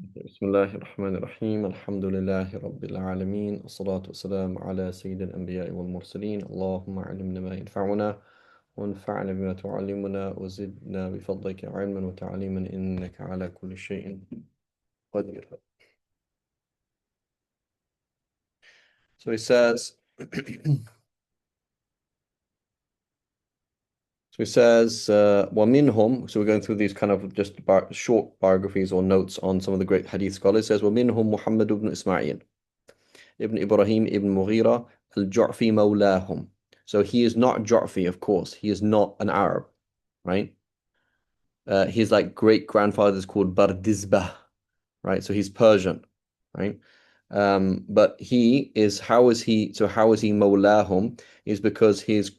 بسم الله الرحمن الرحيم الحمد لله رب العالمين الصلاة والسلام على سيد الأنبياء والمرسلين اللهم علمنا ما ينفعنا وانفعنا بما تعلمنا وزدنا بفضلك علما وتعليما إنك على كل شيء قدير. So he says وَمِنْهُمْ, so we're going through these kind of just short biographies or notes on some of the great hadith scholars. It says وَمِنْهُمْ محمد ibn Ismail ibn Ibrahim ibn Mughira al-Ju'fi mawlahum. So he is not Ju'fi, of course. He is not an Arab, right? His like great grandfather is called Bardizbah, right? So he's Persian, right? But he is how is he mawlahum is because his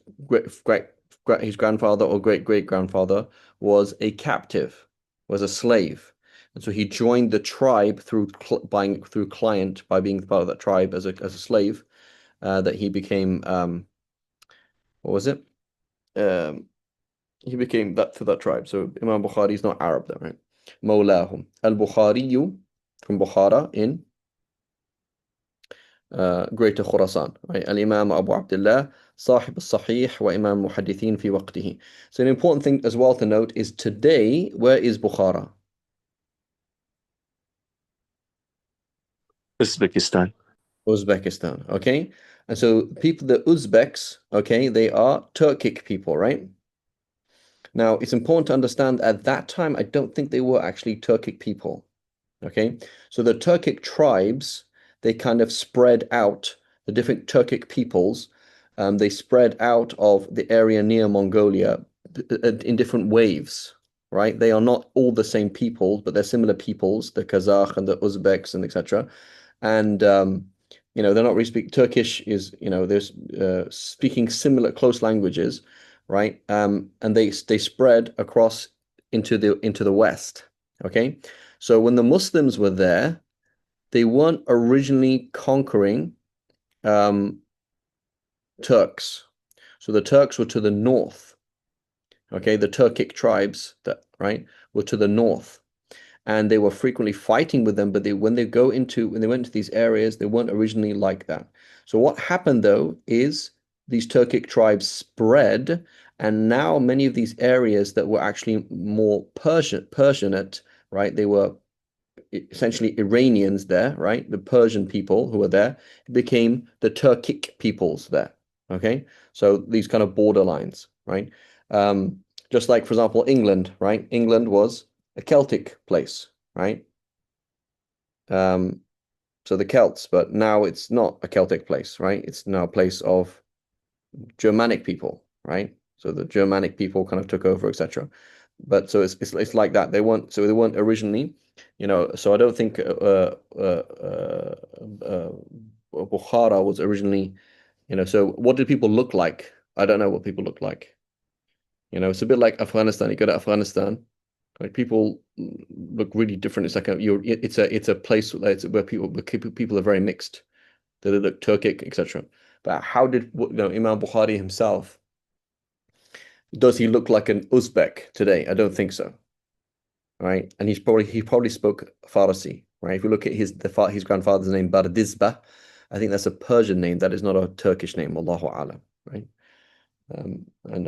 his grandfather or great grandfather was a captive, was a slave, and so he joined the tribe through client by being part of that tribe as a slave. That he became what was it? Um, he became that to that tribe. So Imam Bukhari is not Arab, though, right? Mawlahum al-Bukhari from Bukhara in Greater Khurasan, right? Al-Imam Abu Abdullah, صاحب الصحيح وإمام المحدثين في وقته. So an important thing as well to note is today, where is Bukhara? Uzbekistan. Uzbekistan, okay? And so people, the Uzbeks, okay, they are Turkic people, right? Now, it's important to understand at that time, I don't think they were actually Turkic people, okay? So the Turkic tribes, they kind of spread out, the different Turkic peoples, they spread out of the area near Mongolia in different waves, right? They are not all the same peoples, but they're similar peoples, the Kazakh and the Uzbeks and etc. And they're not really speak Turkish is, there's speaking similar close languages, right? And they spread across into the West. Okay, so when the Muslims were there, they weren't originally conquering um, Turks. So the Turks were to the north. Okay, the Turkic tribes that right were to the north, and they were frequently fighting with them. But when they went to these areas, they weren't originally like that. So what happened though is these Turkic tribes spread, and now many of these areas that were actually more Persianate, right? They were essentially Iranians there, right? The Persian people who were there became the Turkic peoples there. Okay, so these kind of borderlines, right? Um, just like, for example, England, right? England was a Celtic place, right? Um, so the Celts, but now it's not a Celtic place, right? It's now a place of Germanic people, right? So the Germanic people kind of took over, etc. But so it's like that. They weren't originally, So I don't think Bukhara was originally, So what did people look like? I don't know what people look like. It's a bit like Afghanistan. You go to Afghanistan, like people look really different. It's like it's a place where people are very mixed. They look Turkic, etc. But how did Imam Bukhari himself? Does he look like an Uzbek today? I don't think so, right? And he probably spoke Farsi, right? If you look at his grandfather's name, Bardizbah, I think that's a Persian name. That is not a Turkish name. Allahu alam, right? And I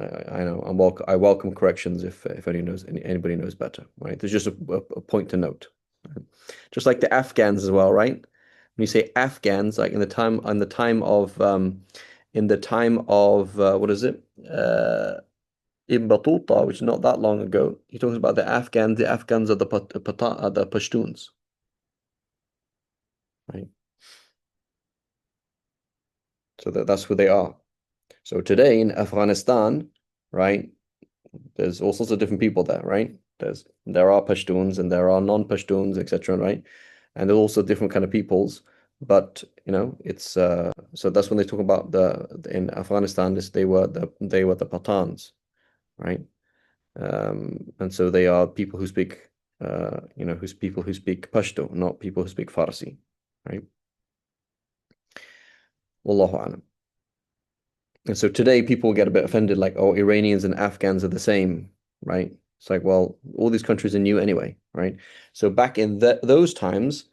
know I welcome corrections if anybody knows better, right? There's just a point to note. Right? Just like the Afghans as well, right? When you say Afghans, like in the time of what is it? Ibn Battuta, which is not that long ago, he talks about the Afghans. The Afghans are the Pashtuns, right? So that's who they are. So today in Afghanistan, right, there's all sorts of different people there, right? There are Pashtuns and there are non-Pashtuns, etc., right? And there's also different kind of peoples. But it's so that's when they talk about in Afghanistan, they were the Pathans, right? And so they are people who speak, who speak Pashto, not people who speak Farsi, right? Wallahu alam. And so today people get a bit offended, like, oh, Iranians and Afghans are the same, right? It's like, well, all these countries are new anyway, right? So back in those times,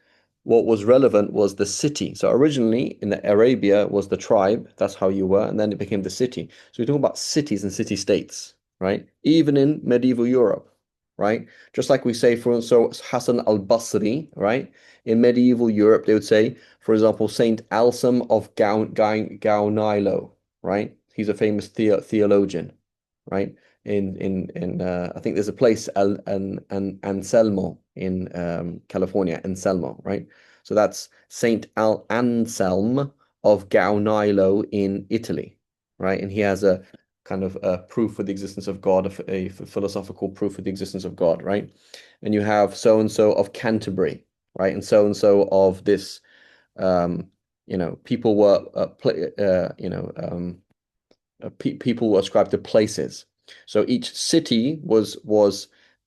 what was relevant was the city. So originally in the Arabia was the tribe, that's how you were, and then it became the city. So we're talking about cities and city states, right? Even in medieval Europe, right? Just like we say, for so Hassan al-Basri, right? In medieval Europe, they would say, for example, Saint Alsam of Gaunilo, right? He's a famous theologian, right? I think there's a place Anselmo in California, Anselmo, right? So that's Saint Al Anselm of Gaunilo in Italy, right? And he has a kind of a proof for the existence of God, a philosophical proof for the existence of God, right? And you have so and so of Canterbury, right? And so of this, people were, people were ascribed to places. So each city was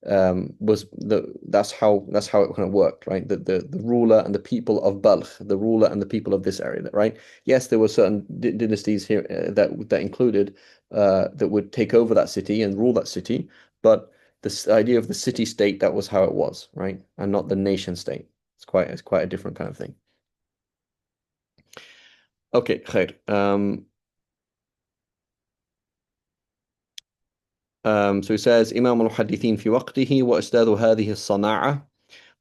that's how it kind of worked, right? The ruler and the people of Balkh, the ruler and the people of this area, right? Yes, there were certain dynasties here that included that would take over that city and rule that city, but this idea of the city state, that was how it was, right? And not the nation state. It's quite a different kind of thing. Okay, khair. So he says إمام المحدثين في وقته وأستاذ هذه الصناعة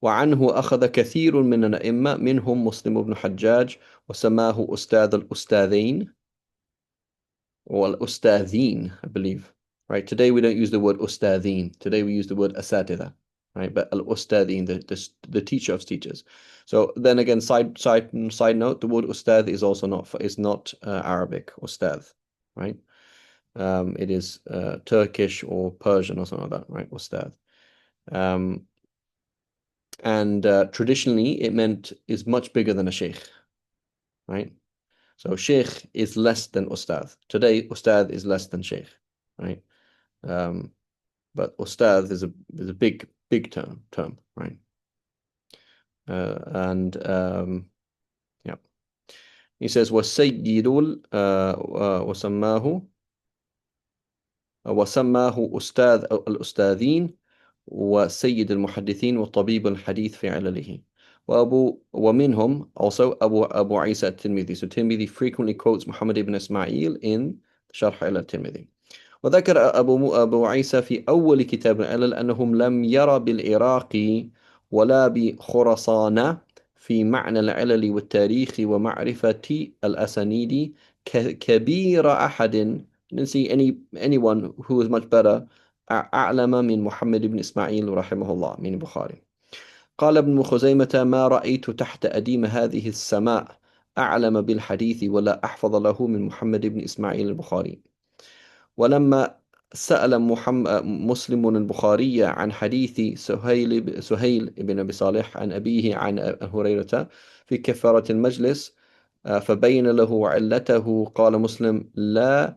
وعنه أخذ كثير من الأئمة منهم مسلم بن حجاج وسماه أستاذ الأستاذين والأستاذين, I believe. Right, today we don't use the word أستاذين. Today we use the word أساتذة. Right, but الأستاذين, the teacher of teachers. So then again, side note, the word أستاذ is also not Arabic, أستاذ, right? It is Turkish or Persian or something like that, right? Ustad. And traditionally, it meant is much bigger than a sheikh, right? So sheikh is less than ustad. Today, ustad is less than sheikh, right? But ustad is a big term, right? And yeah, he says وسيد وسماه أستاذ الأستاذين وسيد المحدثين وطبيب الحديث في علله. ومنهم also Abu Isa الترمذي. So Tirmidhi frequently quotes Muhammad ibn Ismail in شرح إلى الترمذي. وذكر أبو عيسى في أول كتاب العلل أنهم لم يرى بالعراق ولا بخراسان في معنى العلل والتاريخ ومعرفة الأسانيد كبير أحد. Didn't see anyone who was much better أعلم من محمد بن إسماعيل رحمه الله من البخاري. قال ابن خزيمة ما رأيت تحت أديم هذه السماء أعلم بالحديث ولا أحفظ له من محمد بن إسماعيل البخاري. ولما سأل مسلم البخاري عن حديث سهيل بن أبي صالح عن أبيه عن هريرة في كفارة المجلس فبين له علته قال مسلم لا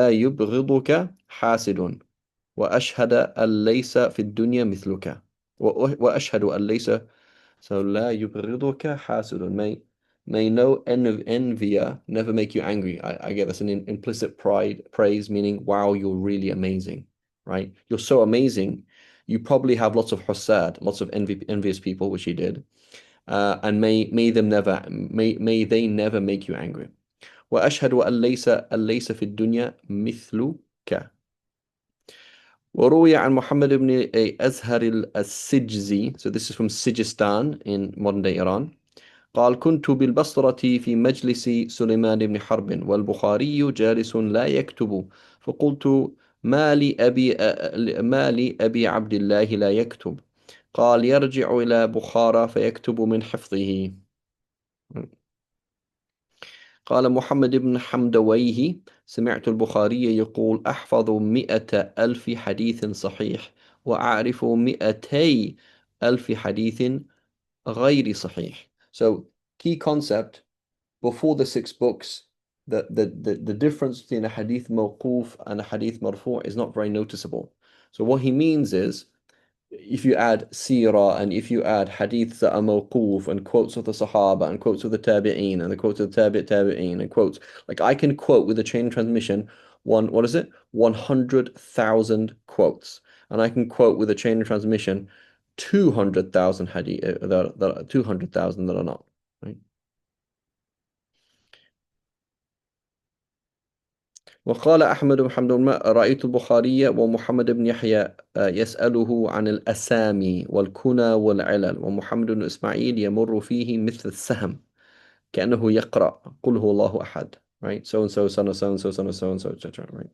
يبغضك حاسد وأشهد أن ليس في الدنيا مثلك وأشهد أن ليس so لا يبغضك حاسد may no envier never make you angry. I get that's an implicit praise, meaning wow, you're really amazing, right? You're so amazing, you probably have lots of husad, lots of envious people, which he did, and may they never make you angry. وأشهد أن ليس في الدنيا مثلك. وروي عن محمد بن أزهر السجزي, so this is from Sijistan in modern day Iran. قال كنت بالبصرة في مجلس سليمان بن حرب والبخاري جالس لا يكتب فقلت ما لي أبي عبد الله لا يكتب قال يرجع إلى بخارى فيكتب من حفظه. قال محمد بن حمدويه سمعت البخاري يقول أحفظ 100,000 حديث صحيح وأعرف 200,000 حديث غير صحيح. So key concept before the 6 books, the difference between a hadith mawquf and a hadith marfu' is not very noticeable. So what he means is, if you add seerah and if you add hadiths that are mawquf and quotes of the Sahaba and quotes of the Tabi'een and the quotes of the Tabi'een and quotes, like I can quote with a chain transmission what is it? 100,000 quotes. And I can quote with a chain of transmission 200,000 hadith, 200,000 that are not, right? وقال أحمد بن محمد رأيت البخاري ومحمد بن يحيى يسأله عن الأسامي والكنى والعلل ومحمد بن إسماعيل يمر فيه مثل السهم كأنه يقرأ قل هو الله أحد, right? So and so, son of so and so, son of so and so, etc. Right?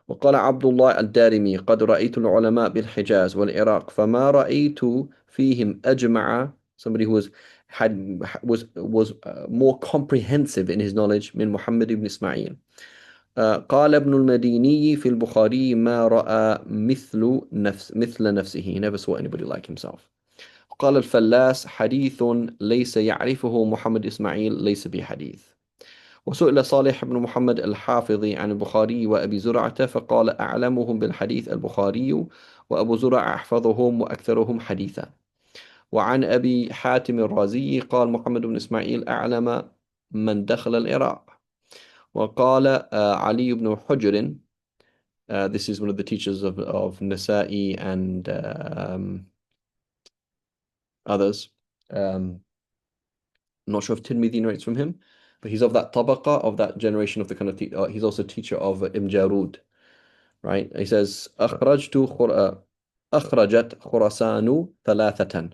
وقال عبد الله الدارمي قد رأيت العلماء بالحجاز والعراق فما رأيت فيهم أجمع, somebody who was more comprehensive in his knowledge من محمد بن إسماعيل. قال ابن المديني في البخاري ما رأى مثل نفسه. He never saw anybody like himself. قال الفلاس حديث ليس يعرفه محمد إسماعيل ليس بحديث. وسئل صالح بن محمد الحافظي عن البخاري وأبي زرعة فقال أعلمهم بالحديث البخاري وأبو زرع أحفظهم وأكثرهم حديثا. وعن أبي حاتم الرازي قال محمد بن إسماعيل أعلم من دخل العراق. وقال علي بن حجر, this is one of the teachers of Nasa'i and others. I'm not sure if Tirmidhi narrates from him, but he's of that tabaqa, of that generation of the kind of he's also teacher of Ibn Jarud, right? He says أخرجت أخرجت خراسان ثلاثة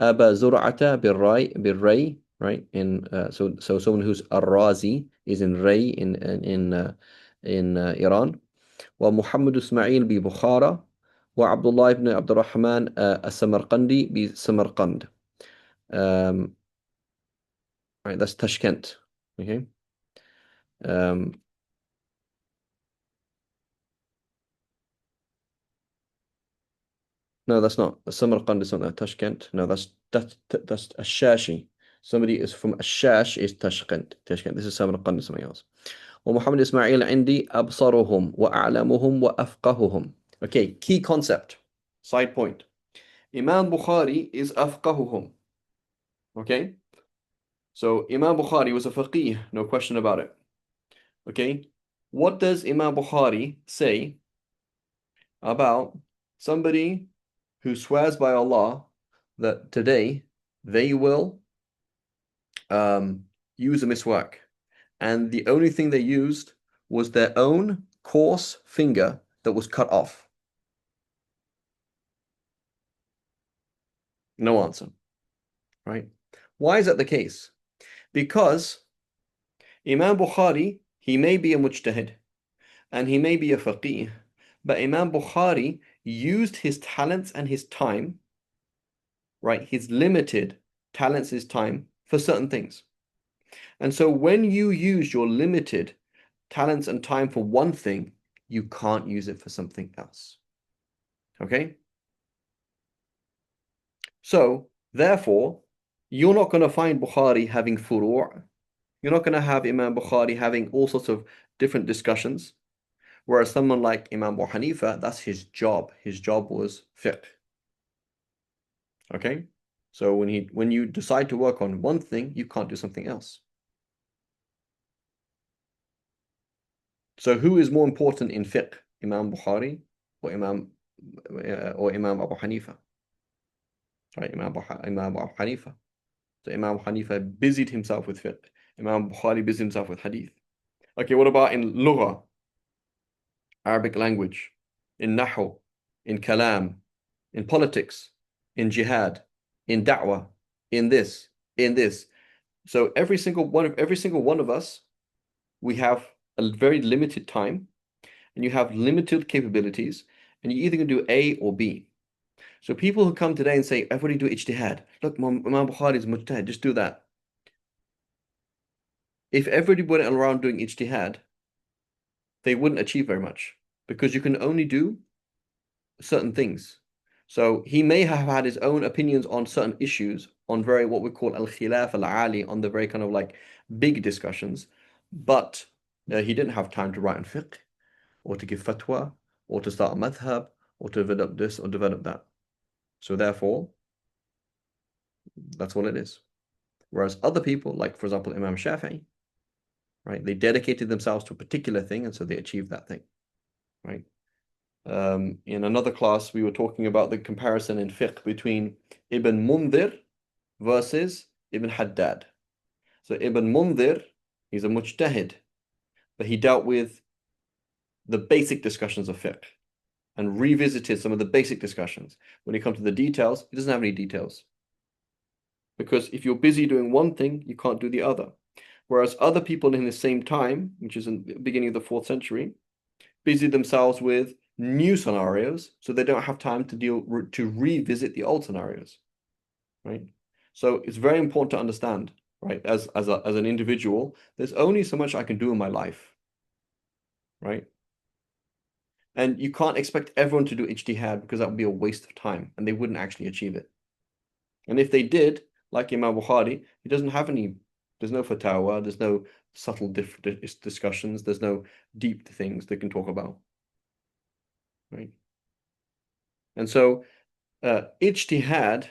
أبا زرعة بالري, right? In so someone who's الرازي is in Ray in Iran. ومحمد إسماعيل ببخارى وعبد الله بن عبد الرحمن السمرقندي بسمرقند. Right, that's Tashkent. Okay. No, that's not. Samarkand is not that. Tashkent. No, that's Ashashi. Somebody is from Ashash is Tashkent. Tashkent. This is Samarkand is something else. ومحمد إسماعيل عندي أبصرهم وأعلمهم وأفقههم. Okay, key concept. Side point. Imam Bukhari is أفقههم. Okay? So Imam Bukhari was a faqih, no question about it. Okay? What does Imam Bukhari say about somebody who swears by Allah that today they will use a miswak, and the only thing they used was their own coarse finger that was cut off? No answer, right? Why is that the case? Because Imam Bukhari, he may be a mujtahid and he may be a faqih, but Imam Bukhari used his talents and his time, right? His limited talents, his time for certain things. And so when you use your limited talents and time for one thing, you can't use it for something else. Okay? So, therefore, you're not going to find Bukhari having furu'. You're not going to have Imam Bukhari having all sorts of different discussions. Whereas someone like Imam Abu Hanifa, that's his job. His job was fiqh. Okay? So when you decide to work on one thing, you can't do something else. So who is more important in fiqh, Imam Bukhari or Imam Abu Hanifa? Right, Imam Abu Hanifa. So Imam Hanifa busied himself with fiqh. Imam Bukhari busied himself with hadith. Okay, what about in lugha, Arabic language, in nahu, in kalam, in politics, in jihad, in da'wah, in this, in this? So every single one of us, we have a very limited time, and you have limited capabilities, and you either can do A or B. So people who come today and say, everybody do ijtihad. Look, Imam Bukhari is mujtahid, just do that. If everybody went around doing ijtihad, they wouldn't achieve very much, because you can only do certain things. So he may have had his own opinions on certain issues, on very what we call al-khilaf al-ali, on the very kind of like big discussions, but he didn't have time to write on fiqh, or to give fatwa, or to start a madhab, or to develop this or develop that. So therefore, that's what it is. Whereas other people, like for example Imam Shafi'i, right? They dedicated themselves to a particular thing, and so they achieved that thing, right? In another class, we were talking about the comparison in fiqh between Ibn Mundhir versus Ibn Haddad. So Ibn Mundhir, he's a mujtahid, but he dealt with the basic discussions of fiqh and revisited some of the basic discussions. When it comes to the details, he doesn't have any details. Because if you're busy doing one thing, you can't do the other. Whereas other people in the same time, which is in the beginning of the 4th century, busy themselves with new scenarios, so they don't have time to revisit the old scenarios, right? So it's very important to understand, right? As an individual, there's only so much I can do in my life, right? And you can't expect everyone to do ijtihad because that would be a waste of time and they wouldn't actually achieve it. And if they did, like Imam Bukhari, he doesn't have any, there's no fatwa, there's no subtle discussions, there's no deep things they can talk about, right? And so ijtihad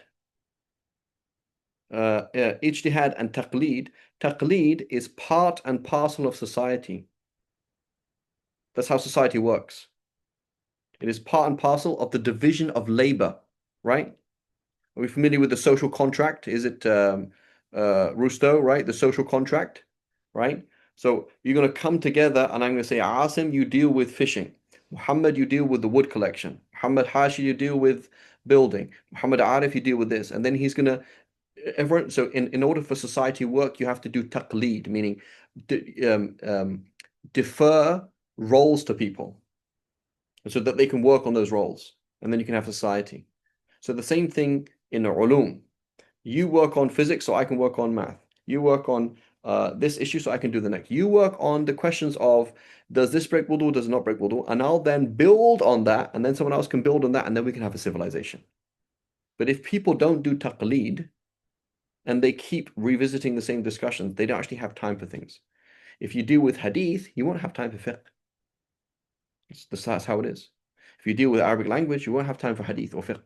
and taqleed is part and parcel of society. That's how society works. It is part and parcel of the division of labor, right? Are we familiar with the social contract? Is it Rusto, right? The social contract, right? So you're going to come together and I'm going to say, Asim, you deal with fishing. Muhammad, you deal with the wood collection. Muhammad Hashi, you deal with building. Muhammad Arif, you deal with this. And then he's going to, everyone, so in order for society to work, you have to do taqleed, meaning defer roles to people so that they can work on those roles. And then you can have society. So the same thing in ulum. You work on physics, so I can work on math. You work on this issue, so I can do the next. You work on the questions of, does this break wudu, does it not break wudu? And I'll then build on that, and then someone else can build on that, and then we can have a civilization. But if people don't do taqleed, and they keep revisiting the same discussions, they don't actually have time for things. If you deal with hadith, you won't have time for fiqh. That's how it is. If you deal with Arabic language, you won't have time for hadith or fiqh.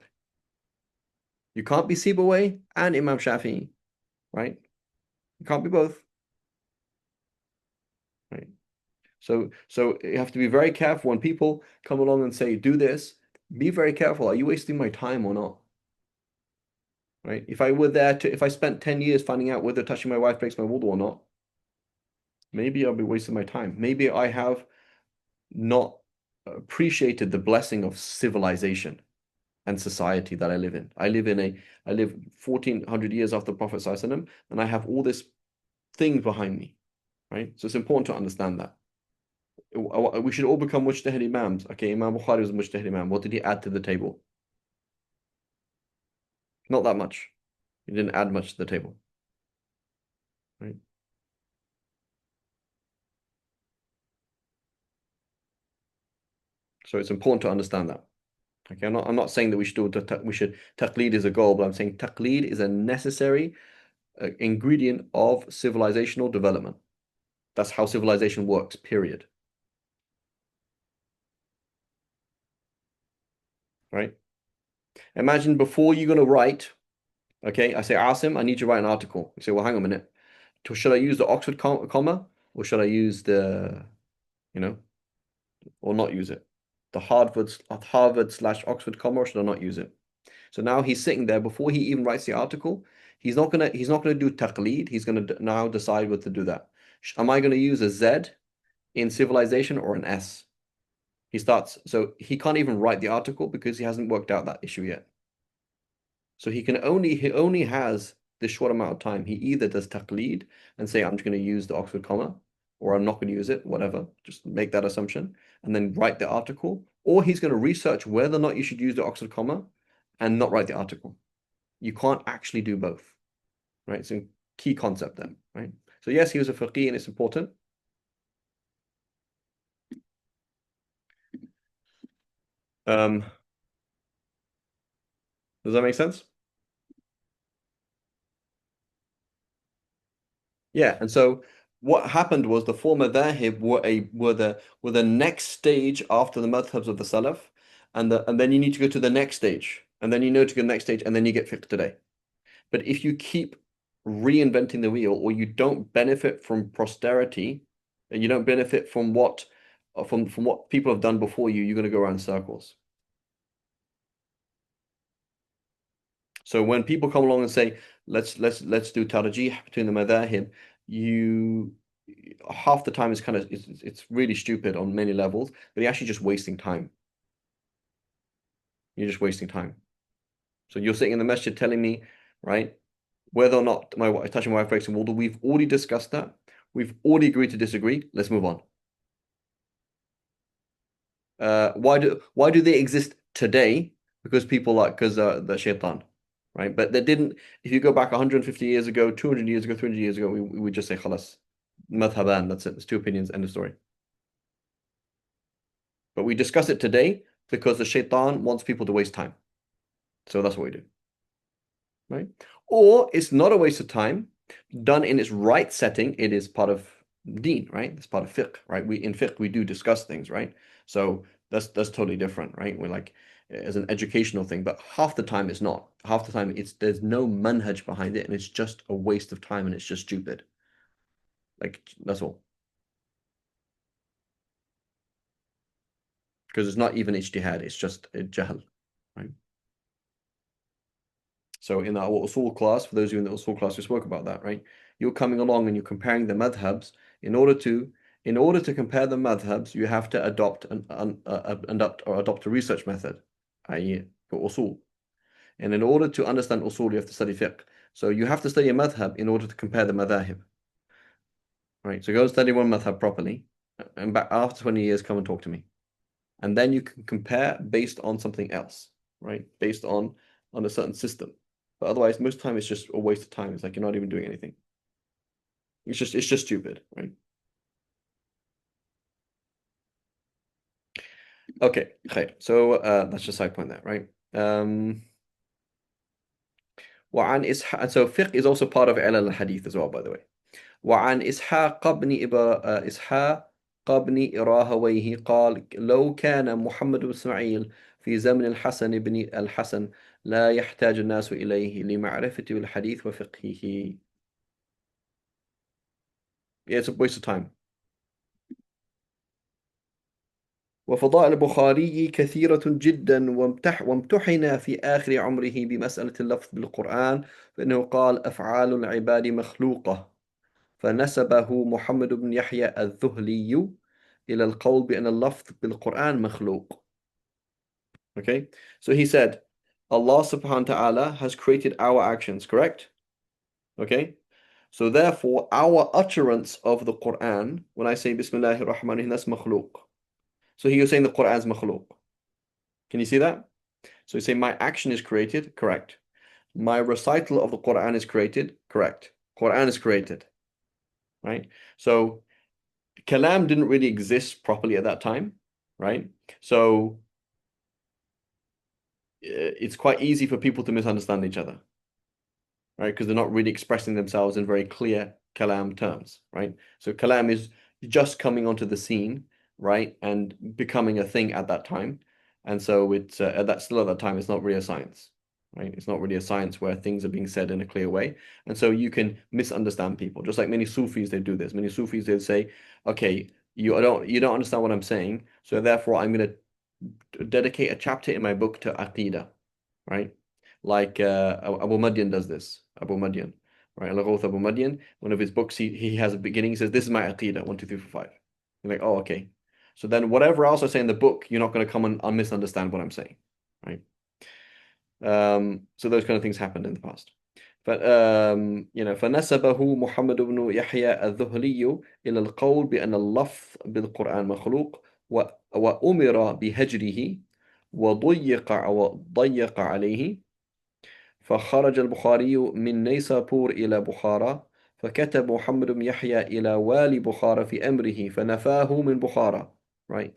You can't be Sibawayh and Imam Shafi'i, right? You can't be both, right? So you have to be very careful when people come along and say, do this, be very careful. Are you wasting my time or not? Right? If I spent 10 years finding out whether touching my wife breaks my wudu or not, maybe I'll be wasting my time. Maybe I have not appreciated the blessing of civilization and society that I live in. I live 1400 years after the Prophet ﷺ, and I have all this things behind me, right? So it's important to understand that. We should all become mujtahid imams. Okay, Imam Bukhari was a mujtahid imam. What did he add to the table? Not that much. He didn't add much to the table, right? So it's important to understand that. Okay, I'm not saying that we should taqleed is a goal, but I'm saying taqleed is a necessary ingredient of civilizational development. That's how civilization works, period. Right? Imagine before you're going to write, okay, I say, Asim, I need you to write an article. You say, well, hang on a minute. Should I use the Oxford comma or should I use the, or not use it? The Harvard/Oxford comma, or should I not use it? So now he's sitting there before he even writes the article. He's not gonna do taqleed. He's gonna now decide what to do that. Am I gonna use a Z in civilization or an S? So he can't even write the article because he hasn't worked out that issue yet. So he only has this short amount of time. He either does taqleed and say, I'm just going to use the Oxford comma, or I'm not going to use it, whatever. Just make that assumption and then write the article. Or he's going to research whether or not you should use the Oxford comma and not write the article. You can't actually do both, right? It's a key concept then, right? So yes, he was a faqih and it's important. Does that make sense? Yeah, and so what happened was the four madhahib were the next stage after the madhabs of the Salaf, and then you need to go to the next stage, and then you know to go to the next stage, and then you get fiqh today. But if you keep reinventing the wheel or you don't benefit from posterity, and you don't benefit from what from what people have done before you, you're going to go around in circles. So when people come along and say, let's do tarjih between the madahib, you half the time it's really stupid on many levels, but you're actually just wasting time. You're just wasting time. So you're sitting in the masjid telling me, right, whether or not touching my wife breaks in wudu, we've already discussed that. We've already agreed to disagree. Let's move on. Why do they exist today? Because the shaitan, right? But they didn't. If you go back 150 years ago, 200 years ago, 300 years ago, we would just say khalas, madhaban. That's it. There's two opinions. End of story. But we discuss it today because the shaitan wants people to waste time. So that's what we do, right? Or it's not a waste of time. Done in its right setting, it is part of deen, right? It's part of fiqh, right? In fiqh we do discuss things, right? So that's totally different, right? We're like as an educational thing, but half the time it's not. Half the time there's no manhaj behind it, and it's just a waste of time, and it's just stupid. Like that's all. Because it's not even ijtihad, it's just a jahl, right? So in our usul class, for those of you in the usul class, we spoke about that, right? You're coming along and you're comparing the madhabs. In order to compare the madhabs, you have to adopt a research method, i.e., for usul. And in order to understand usul, you have to study fiqh. So you have to study a madhab in order to compare the madhahib, right? So go study one madhab properly, and back after 20 years, come and talk to me, and then you can compare based on something else, right? Based on a certain system. But otherwise, most time it's just a waste of time. It's like you're not even doing anything. It's just stupid, right? Okay, okay. So that's just side point there, right? وعن إسحاق. So fiqh is also part of علل الحديث as well, by the way. وعن إسحاق بن راهويه قال لو كان محمد بن إسماعيل في زمن الحسن بن الحسن لا يحتاج الناس إليه لمعرفة الحديث وفقهه. Yeah, it's a waste of time. وفضائل البخاري كثيرة جدا وامتحن في آخر عمره بمسألة اللفظ بالقرآن، فإنه قال أفعال العباد مخلوقة، فنسبه محمد بن يحيى الذهلي إلى القول بأن اللفظ بالقرآن مخلوق. Okay, so he said, Allah subhanahu wa ta'ala has created our actions, correct? Okay, so therefore our utterance of the Quran, when I say Bismillahir Rahmanir Rahim, that's makhluk. So he was saying the Quran is makhluk. Can you see that? So you say my action is created, correct. My recital of the Quran is created, correct. Quran is created, right? So kalam didn't really exist properly at that time, right? So it's quite easy for people to misunderstand each other, right? Because they're not really expressing themselves in very clear kalam terms, right? So kalam is just coming onto the scene, right, and becoming a thing at that time. And so it's at that time, it's not really a science, right? It's not really a science where things are being said in a clear way. And so you can misunderstand people. Just like many Sufis, they do this. Many Sufis, they'll say, okay, you don't understand what I'm saying, so therefore I'm going to dedicate a chapter in my book to Aqidah, right? Like Abu Madian does this. Abu Madian, right? Al-Ghawth Abu Madian, one of his books, he has a beginning, he says, this is my Aqidah, 1, 2, 3, 4, 5. You're like, oh, okay. So then whatever else I say in the book, you're not going to come and misunderstand what I'm saying, right? So those kind of things happened in the past. فنسبه محمد بن يحيى الذهلي إلى القول بأن اللفظ بالقرآن مخلوق وأمر بهجره وضيق عليه، فخرج البخاري من نيسابور إلى بخارى، فكتب محمد بن يحيى إلى والي بخارى في أمره فنفاه من بخارى، right?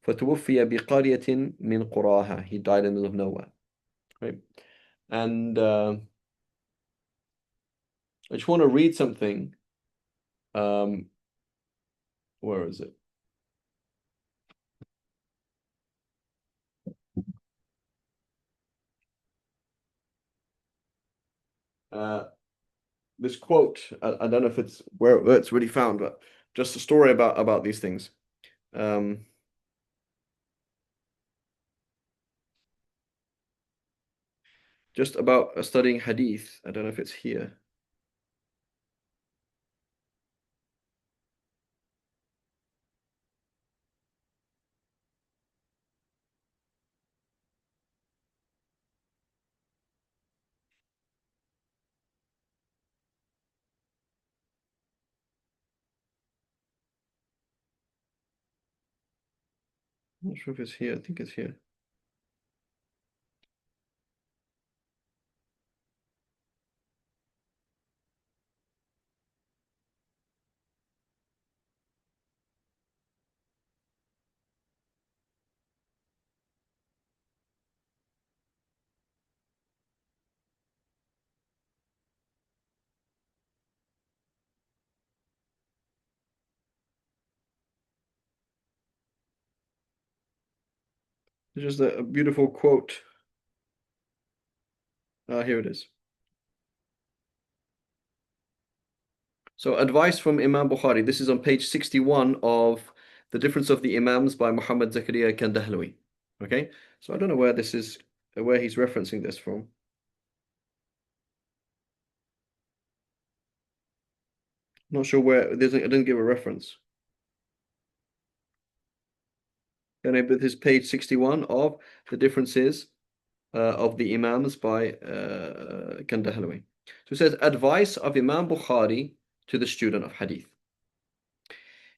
فتوفي بقرية من قراها. He died in the middle of nowhere, right? And I just want to read something. Where is it? This quote, I don't know if it's where it's really found, but Just a story about these things. Just about studying hadith. I don't know if it's here. I'm not sure if it's here. I think it's here. It's just a beautiful quote. Here it is. So advice from Imam Bukhari. This is on page 61 of The Difference of the Imams by Muhammad Zakaria Kandahlawi. Okay, so I don't know where this is, where he's referencing this from. Not sure where. I didn't give a reference. And with his page 61 of The Differences of the Imams by Kandahlawi. So it says advice of Imam Bukhari to the student of Hadith.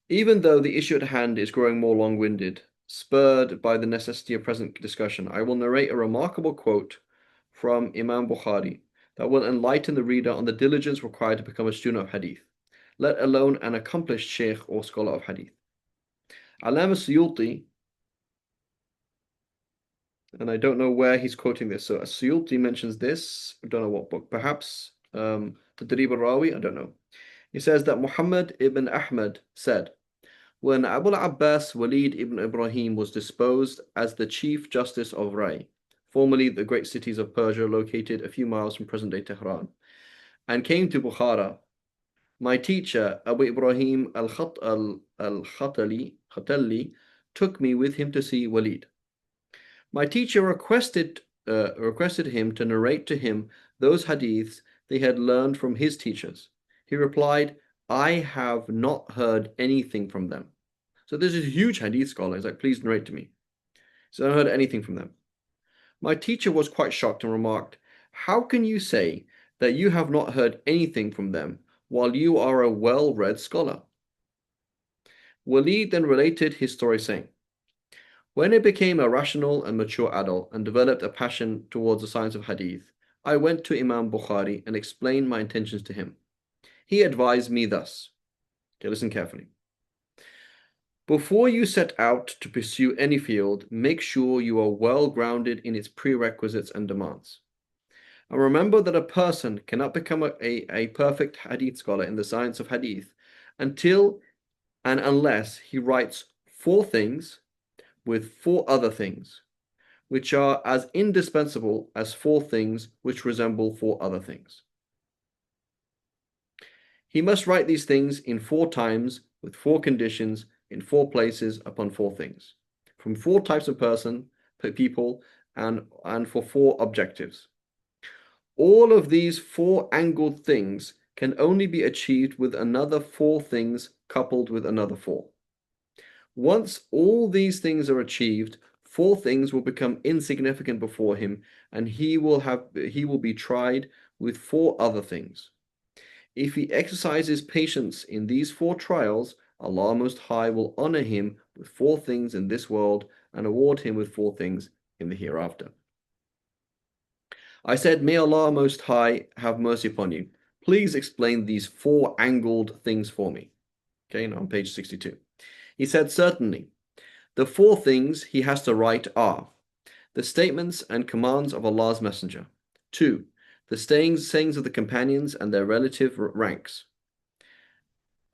Even though the issue at hand is growing more long-winded, spurred by the necessity of present discussion, I will narrate a remarkable quote from Imam Bukhari that will enlighten the reader on the diligence required to become a student of Hadith, let alone an accomplished sheikh or scholar of Hadith. Allama Suyuti, and I don't know where he's quoting this, so Suyuti mentions this, I don't know what book, perhaps Tadrib al-Rawi, I don't know. He says that Muhammad ibn Ahmad said, when Abu al-Abbas Walid ibn Ibrahim was disposed as the Chief Justice of Ray, formerly the great cities of Persia located a few miles from present-day Tehran, and came to Bukhara, my teacher Abu Ibrahim al-Khatalli took me with him to see Walid. My teacher requested him to narrate to him those hadiths they had learned from his teachers. He replied, I have not heard anything from them. So this is a huge hadith scholar. He's like, please narrate to me. So I haven't heard anything from them. My teacher was quite shocked and remarked, how can you say that you have not heard anything from them while you are a well-read scholar? Walid then related his story saying, when I became a rational and mature adult and developed a passion towards the science of hadith, I went to Imam Bukhari and explained my intentions to him. He advised me thus. Okay, listen carefully. Before you set out to pursue any field, make sure you are well grounded in its prerequisites and demands. And remember that a person cannot become a perfect hadith scholar in the science of hadith until and unless he writes 4 things with 4 other things, which are as indispensable as 4 things which resemble 4 other things. He must write these things in 4 times, with 4 conditions, in 4 places, upon 4 things, from 4 types of people, and for 4 objectives. All of these 4 angled things can only be achieved with another 4 things coupled with another 4. Once all these things are achieved, 4 things will become insignificant before him, and he will be tried with 4 other things. If he exercises patience in these 4 trials, Allah Most High will honor him with 4 things in this world and award him with 4 things in the hereafter. I said, may Allah Most High have mercy upon you. Please explain these 4 angled things for me. Okay, now on page 62. He said, certainly. The 4 things he has to write are the statements and commands of Allah's Messenger. 2. The sayings of the companions and their relative ranks.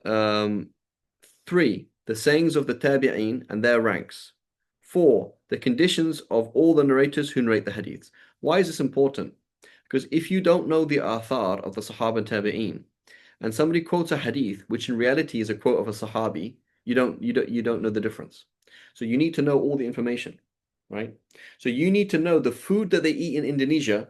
3. The sayings of the tabi'een and their ranks. 4. The conditions of all the narrators who narrate the hadiths. Why is this important? Because if you don't know the athar of the Sahaba and tabi'een, and somebody quotes a hadith, which in reality is a quote of a Sahabi, you don't know the difference. So you need to know all the information, right? So you need to know the food that they eat in Indonesia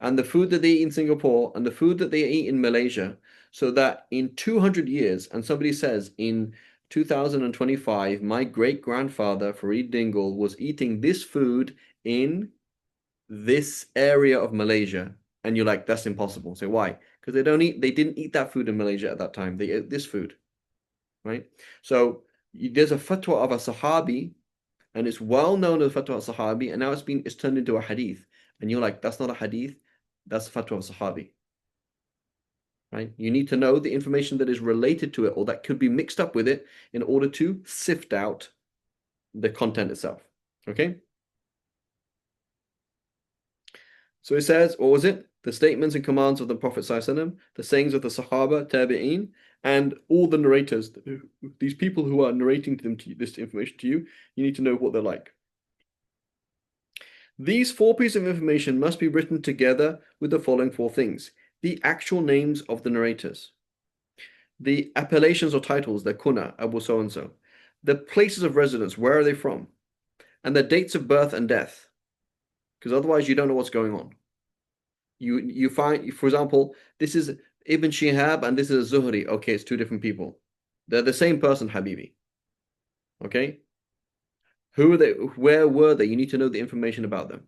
and the food that they eat in Singapore and the food that they eat in Malaysia, so that in 200 years, and somebody says in 2025, my great grandfather Farid Dingle was eating this food in this area of Malaysia, and you're like, that's impossible. So why? Because they didn't eat that food in Malaysia at that time. They ate this food, right? So there's a fatwa of a Sahabi, and it's well known as fatwa of a Sahabi, and now it's turned into a hadith, and you're like, that's not a hadith, that's a fatwa of a Sahabi, right? You need to know the information that is related to it or that could be mixed up with it in order to sift out the content itself. Okay? So it says, what was it? The statements and commands of the Prophet ﷺ, the sayings of the Sahaba, Tabi'een, and all the narrators, these people who are narrating to them this information to you, you need to know what they're like. These 4 pieces of information must be written together with the following 4 things: the actual names of the narrators, the appellations or titles, their kuna, Abu so-and-so, the places of residence, where are they from, and the dates of birth and death, because otherwise you don't know what's going on. You find, for example, this is Ibn Shihab and this is Zuhri. Okay, it's 2 different people. They're the same person, Habibi. Okay? Who are they? Where were they? You need to know the information about them.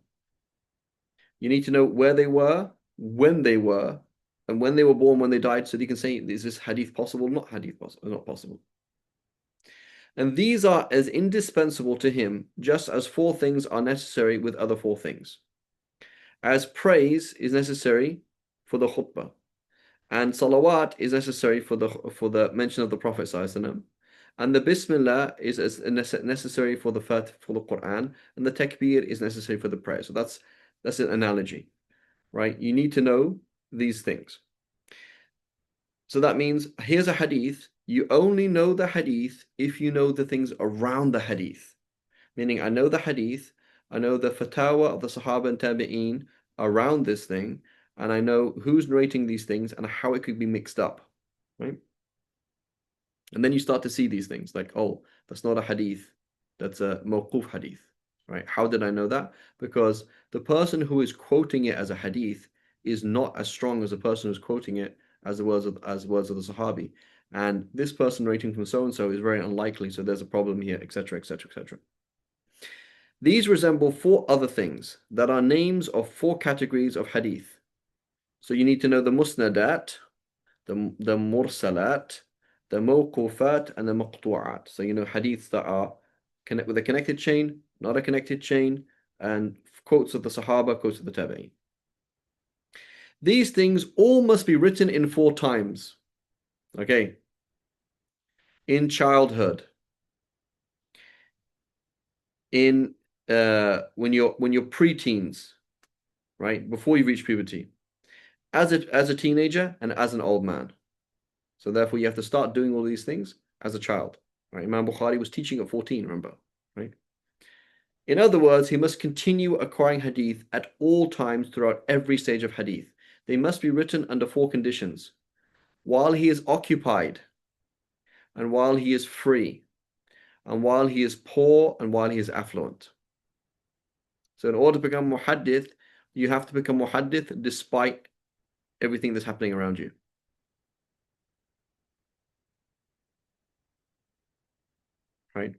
You need to know where they were, when they were, and when they were born, when they died, so that you can say, is this hadith possible? Not hadith possible, not possible. And these are as indispensable to him, just as 4 things are necessary with other 4 things. As praise is necessary for the khutbah, and salawat is necessary for the mention of the Prophet ﷺ, and the Bismillah is as necessary for the Quran, and the Takbir is necessary for the prayer. So that's an analogy, right? You need to know these things. So that means here's a hadith. You only know the hadith if you know the things around the hadith. Meaning, I know the hadith, I know the fatawa of the Sahaba and Tabi'een around this thing, and I know who's narrating these things and how it could be mixed up, right? And then you start to see these things like, oh, that's not a hadith, that's a mawquf hadith, right? How did I know that? Because the person who is quoting it as a hadith is not as strong as the person who's quoting it as the words of the Sahabi. And this person narrating from so-and-so is very unlikely, so there's a problem here, etc., etc., etc. These resemble 4 other things that are names of 4 categories of hadith. So you need to know the musnadat, the mursalat, the mawqufat, and the maqtu'at. So you know hadiths that are with a connected chain, not a connected chain, and quotes of the Sahaba, quotes of the Tabi'in. These things all must be written in 4 times. Okay. In childhood, in when you're preteens, right, before you reach puberty, as a teenager, and as an old man. So therefore, you have to start doing all these things as a child. Right? Imam Bukhari was teaching at 14. Remember, right? In other words, he must continue acquiring hadith at all times throughout every stage of hadith. They must be written under 4 conditions: while he is occupied, and while he is free, and while he is poor, and while he is affluent. So in order to become muhaddith, you have to become muhaddith despite everything that's happening around you. Right?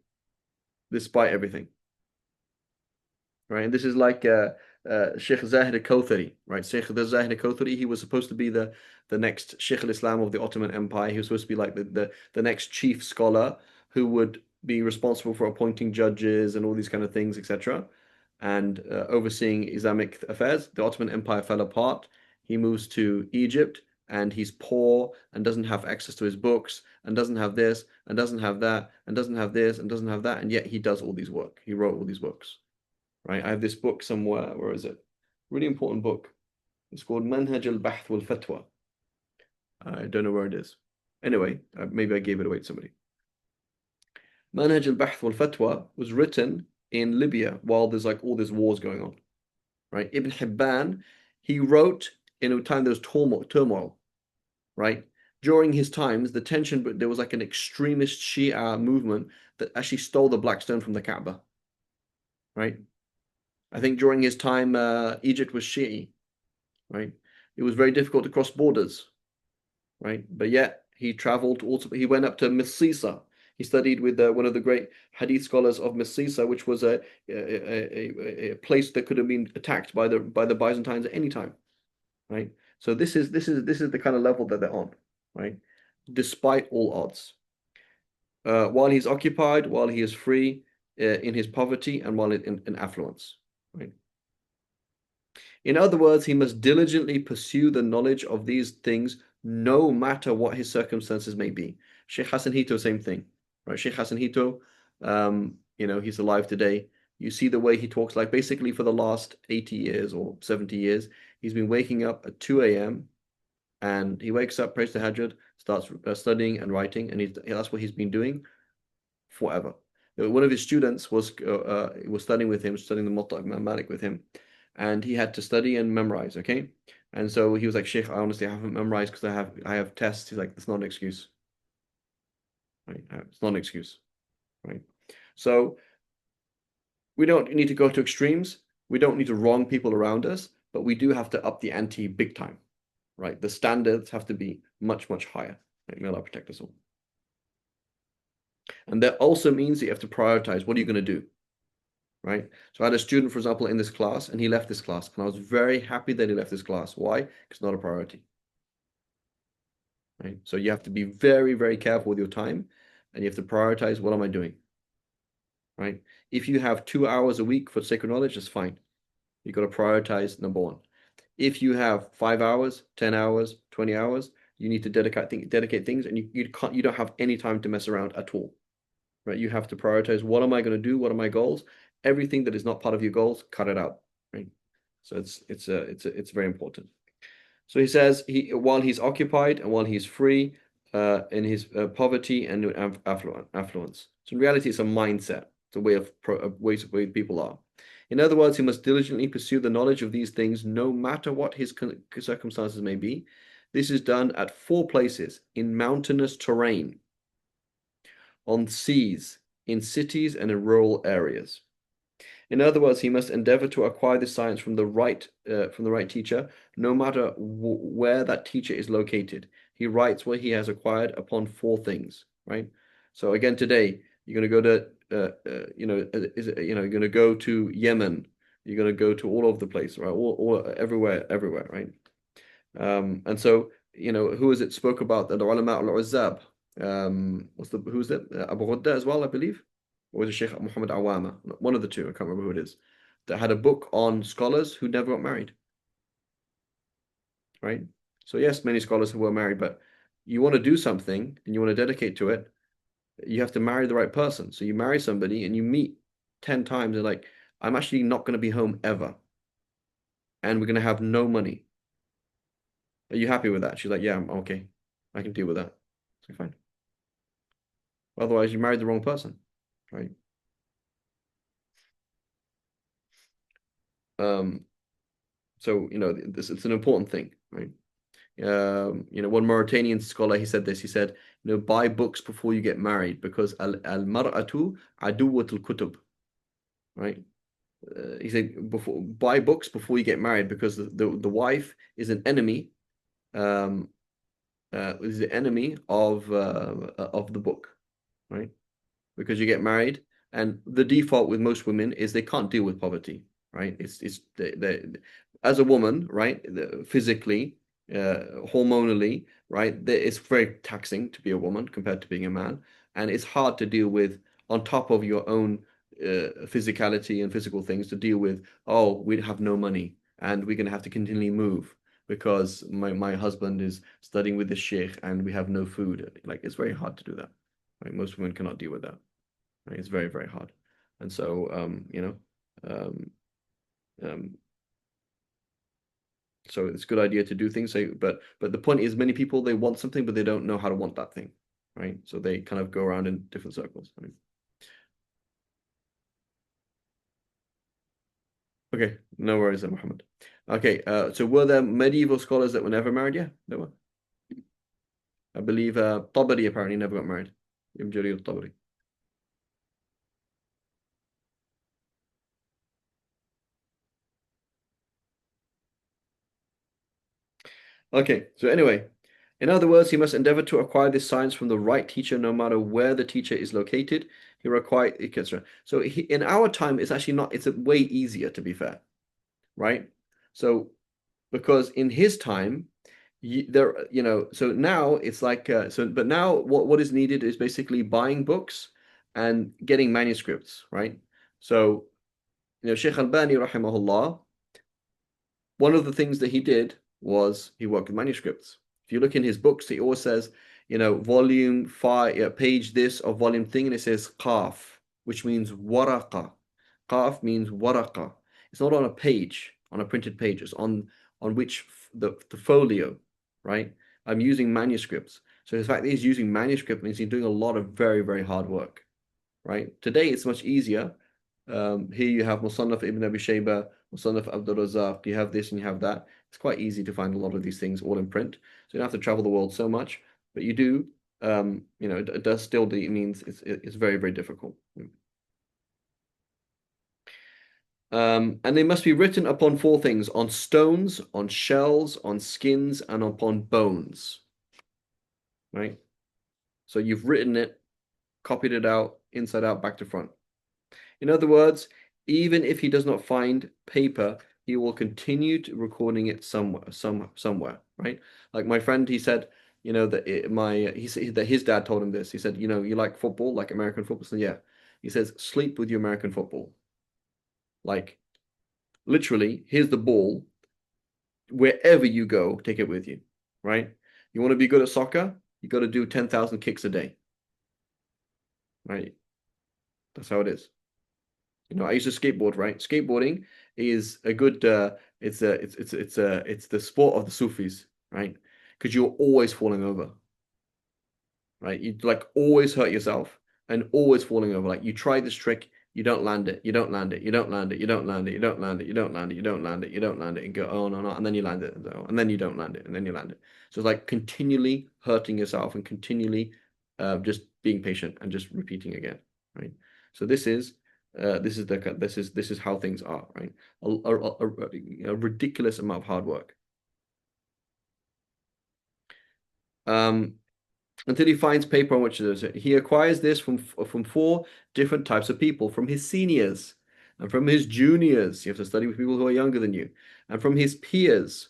Despite everything. Right? And this is like Sheikh Zahid al-Kawthari, right? Sheikh Zahid al-Kawthari, he was supposed to be the next Sheikh al-Islam of the Ottoman Empire. He was supposed to be like the next chief scholar who would be responsible for appointing judges and all these kind of things, etc., and overseeing Islamic affairs. The Ottoman Empire fell apart. He moves to Egypt, and he's poor and doesn't have access to his books and doesn't have this and doesn't have that and doesn't have this and doesn't have that, and yet he does all these work. He wrote all these books, right? I have this book somewhere. Where is it? Really important book. It's called Manhaj al-Bahth wal-Fatwa. I don't know where it is. Anyway, maybe I gave it away to somebody. Manhaj al-Bahth wal-Fatwa was written in Libya while there's like all these wars going on, right? Ibn Hibban, he wrote in a time there was turmoil, right? during his times, the tension, but there was like an extremist Shia movement that actually stole the black stone from the Kaaba, right? I think during his time, Egypt was Shi'i, right? It was very difficult to cross borders, right? But yet he traveled also, he went up to Misisa. He studied with one of the great hadith scholars of Misisa, which was a place that could have been attacked by the Byzantines at any time, right? So this is the kind of level that they're on, right? Despite all odds. While he's occupied, while he is free, in his poverty, and while in affluence, right? In other words, he must diligently pursue the knowledge of these things, no matter what his circumstances may be. Sheikh Hassan Hito, same thing, right? Sheikh Hassan Hito, he's alive today. You see the way he talks, like basically for the last 80 years or 70 years, he's been waking up at 2 a.m. and he wakes up, prays the Tahajjud, starts studying and writing, and that's what he's been doing forever. One of his students was studying with him, studying the Muwatta Imam Malik with him, and he had to study and memorize. Okay, and so he was like, Sheikh, I honestly haven't memorized because I have tests. He's like, that's not an excuse, right? It's not an excuse, right? So we don't need to go to extremes. We don't need to wrong people around us, but we do have to up the ante big time, right? The standards have to be much, much higher. Right? May Allah protect us all. And that also means that you have to prioritize. What are you going to do? Right? So I had a student, for example, in this class, and he left this class, and I was very happy that he left this class. Why? Because it's not a priority. Right? So you have to be very, very careful with your time, and you have to prioritize, what am I doing? Right? If you have 2 hours a week for sacred knowledge, that's fine. You've got to prioritize number one. If you have 5 hours, 10 hours, 20 hours, you need to dedicate things, and you don't have any time to mess around at all. Right? You have to prioritize, what am I going to do? What are my goals? Everything that is not part of your goals, cut it out. Right? So it's very important. So he says, while he's occupied and while he's free, in his poverty and affluence. So in reality, it's a mindset. It's a way of way people are. In other words, he must diligently pursue the knowledge of these things, no matter what his circumstances may be. This is done at 4 places: in mountainous terrain, on seas, in cities, and in rural areas. In other words, he must endeavor to acquire the science from the right teacher, no matter where that teacher is located. He writes what he has acquired upon 4 things, right? So again, today you're going to go to, you're going to go to Yemen. You're going to go to all over the place, right? All everywhere, right? And so, who is it spoke about? The ulama al-Uzzab. Who's it? Abu Ghudda as well, I believe. Or was it Sheikh Muhammad Awama? One of the two, I can't remember who it is. That had a book on scholars who never got married. Right? So yes, many scholars who were married, but you want to do something and you want to dedicate to it, you have to marry the right person. So you marry somebody and you meet 10 times, and like, I'm actually not going to be home ever. And we're going to have no money. Are you happy with that? She's like, yeah, I'm okay. I can deal with that. So fine. Otherwise, you married the wrong person, right? Um, so it's an important thing, right? One Mauritanian scholar, he said this. He said, buy books before you get married, because al mar'atu aduwatul kutub, right? He said, buy books before you get married, because the wife is an enemy, is the enemy of the book, right? Because you get married, and the default with most women is they can't deal with poverty, right? It's as a woman, right? Physically, hormonally, right? It's very taxing to be a woman compared to being a man, and it's hard to deal with on top of your own physicality and physical things, to deal with. Oh, we have no money, and we're gonna have to continually move because my husband is studying with the sheikh, and we have no food. Like, it's very hard to do that. Right? Most women cannot deal with that. Right? It's very, very hard. And so, um, um, so it's a good idea to do things. So, but the point is, many people, they want something, but they don't know how to want that thing, right? So they kind of go around in different circles. Okay, no worries, then, Muhammad. Okay, so were there medieval scholars that were never married? Yeah, there were. I believe Tabari apparently never got married. Ibn Jarir al-Tabari. Okay, so anyway, in other words, he must endeavor to acquire this science from the right teacher, no matter where the teacher is located. He require etc. So in our time, it's actually not. It's a way easier, to be fair, right? So because in his time, so now it's like but now what is needed is basically buying books and getting manuscripts, right? So Sheikh Albani rahimahullah, one of the things that he did was he worked with manuscripts. If you look in his books, he always says, volume 5, page this or volume thing, and it says qaf, which means waraqa. Qaf means waraqa. It's not on a page, on a printed page. It's on which the folio, right? I'm using manuscripts. So the fact that he's using manuscript means he's doing a lot of very, very hard work, right? Today it's much easier. Here you have Musannaf Ibn Abi Shayba, Musannaf Abdul Razak, you have this and you have that. It's quite easy to find a lot of these things all in print. So you don't have to travel the world so much, but you do, it does still means it's very, very difficult. And they must be written upon 4 things: on stones, on shells, on skins, and upon bones. Right? So you've written it, copied it out, inside out, back to front. In other words, even if he does not find paper, he will continue to recording it somewhere, right? Like my friend, he said, he said that his dad told him this. He said, you like football, like American football? So yeah. He says, sleep with your American football. Like, literally, here's the ball. Wherever you go, take it with you, right? You want to be good at soccer? You got to do 10,000 kicks a day, right? That's how it is. I used to skateboard, right? Skateboarding is a good it's the sport of the Sufis, right? Because you're always falling over, right? You like always hurt yourself and always falling over. Like you try this trick, you don't land it, you don't land it, you don't land it, you don't land it, you don't land it, you don't land it, you don't land it, you don't land it, and go, oh no, no, and then you land it, and then you don't land it, and then you land it. So it's like continually hurting yourself and continually just being patient and just repeating again, right? So this is how things are, right? A ridiculous amount of hard work. Until he finds paper on which it is. He acquires this from 4 different types of people: from his seniors and from his juniors. You have to study with people who are younger than you, and from his peers,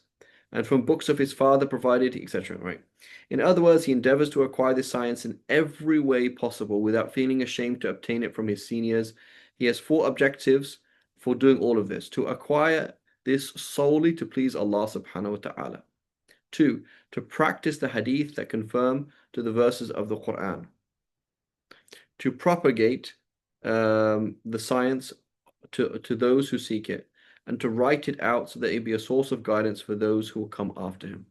and from books of his father provided, etc. Right? In other words, he endeavors to acquire this science in every way possible without feeling ashamed to obtain it from his seniors. He has 4 objectives for doing all of this: to acquire this solely to please Allah subhanahu wa ta'ala. 2, to practice the hadith that confirm to the verses of the Quran. To propagate the science to those who seek it, and to write it out so that it be a source of guidance for those who will come after him.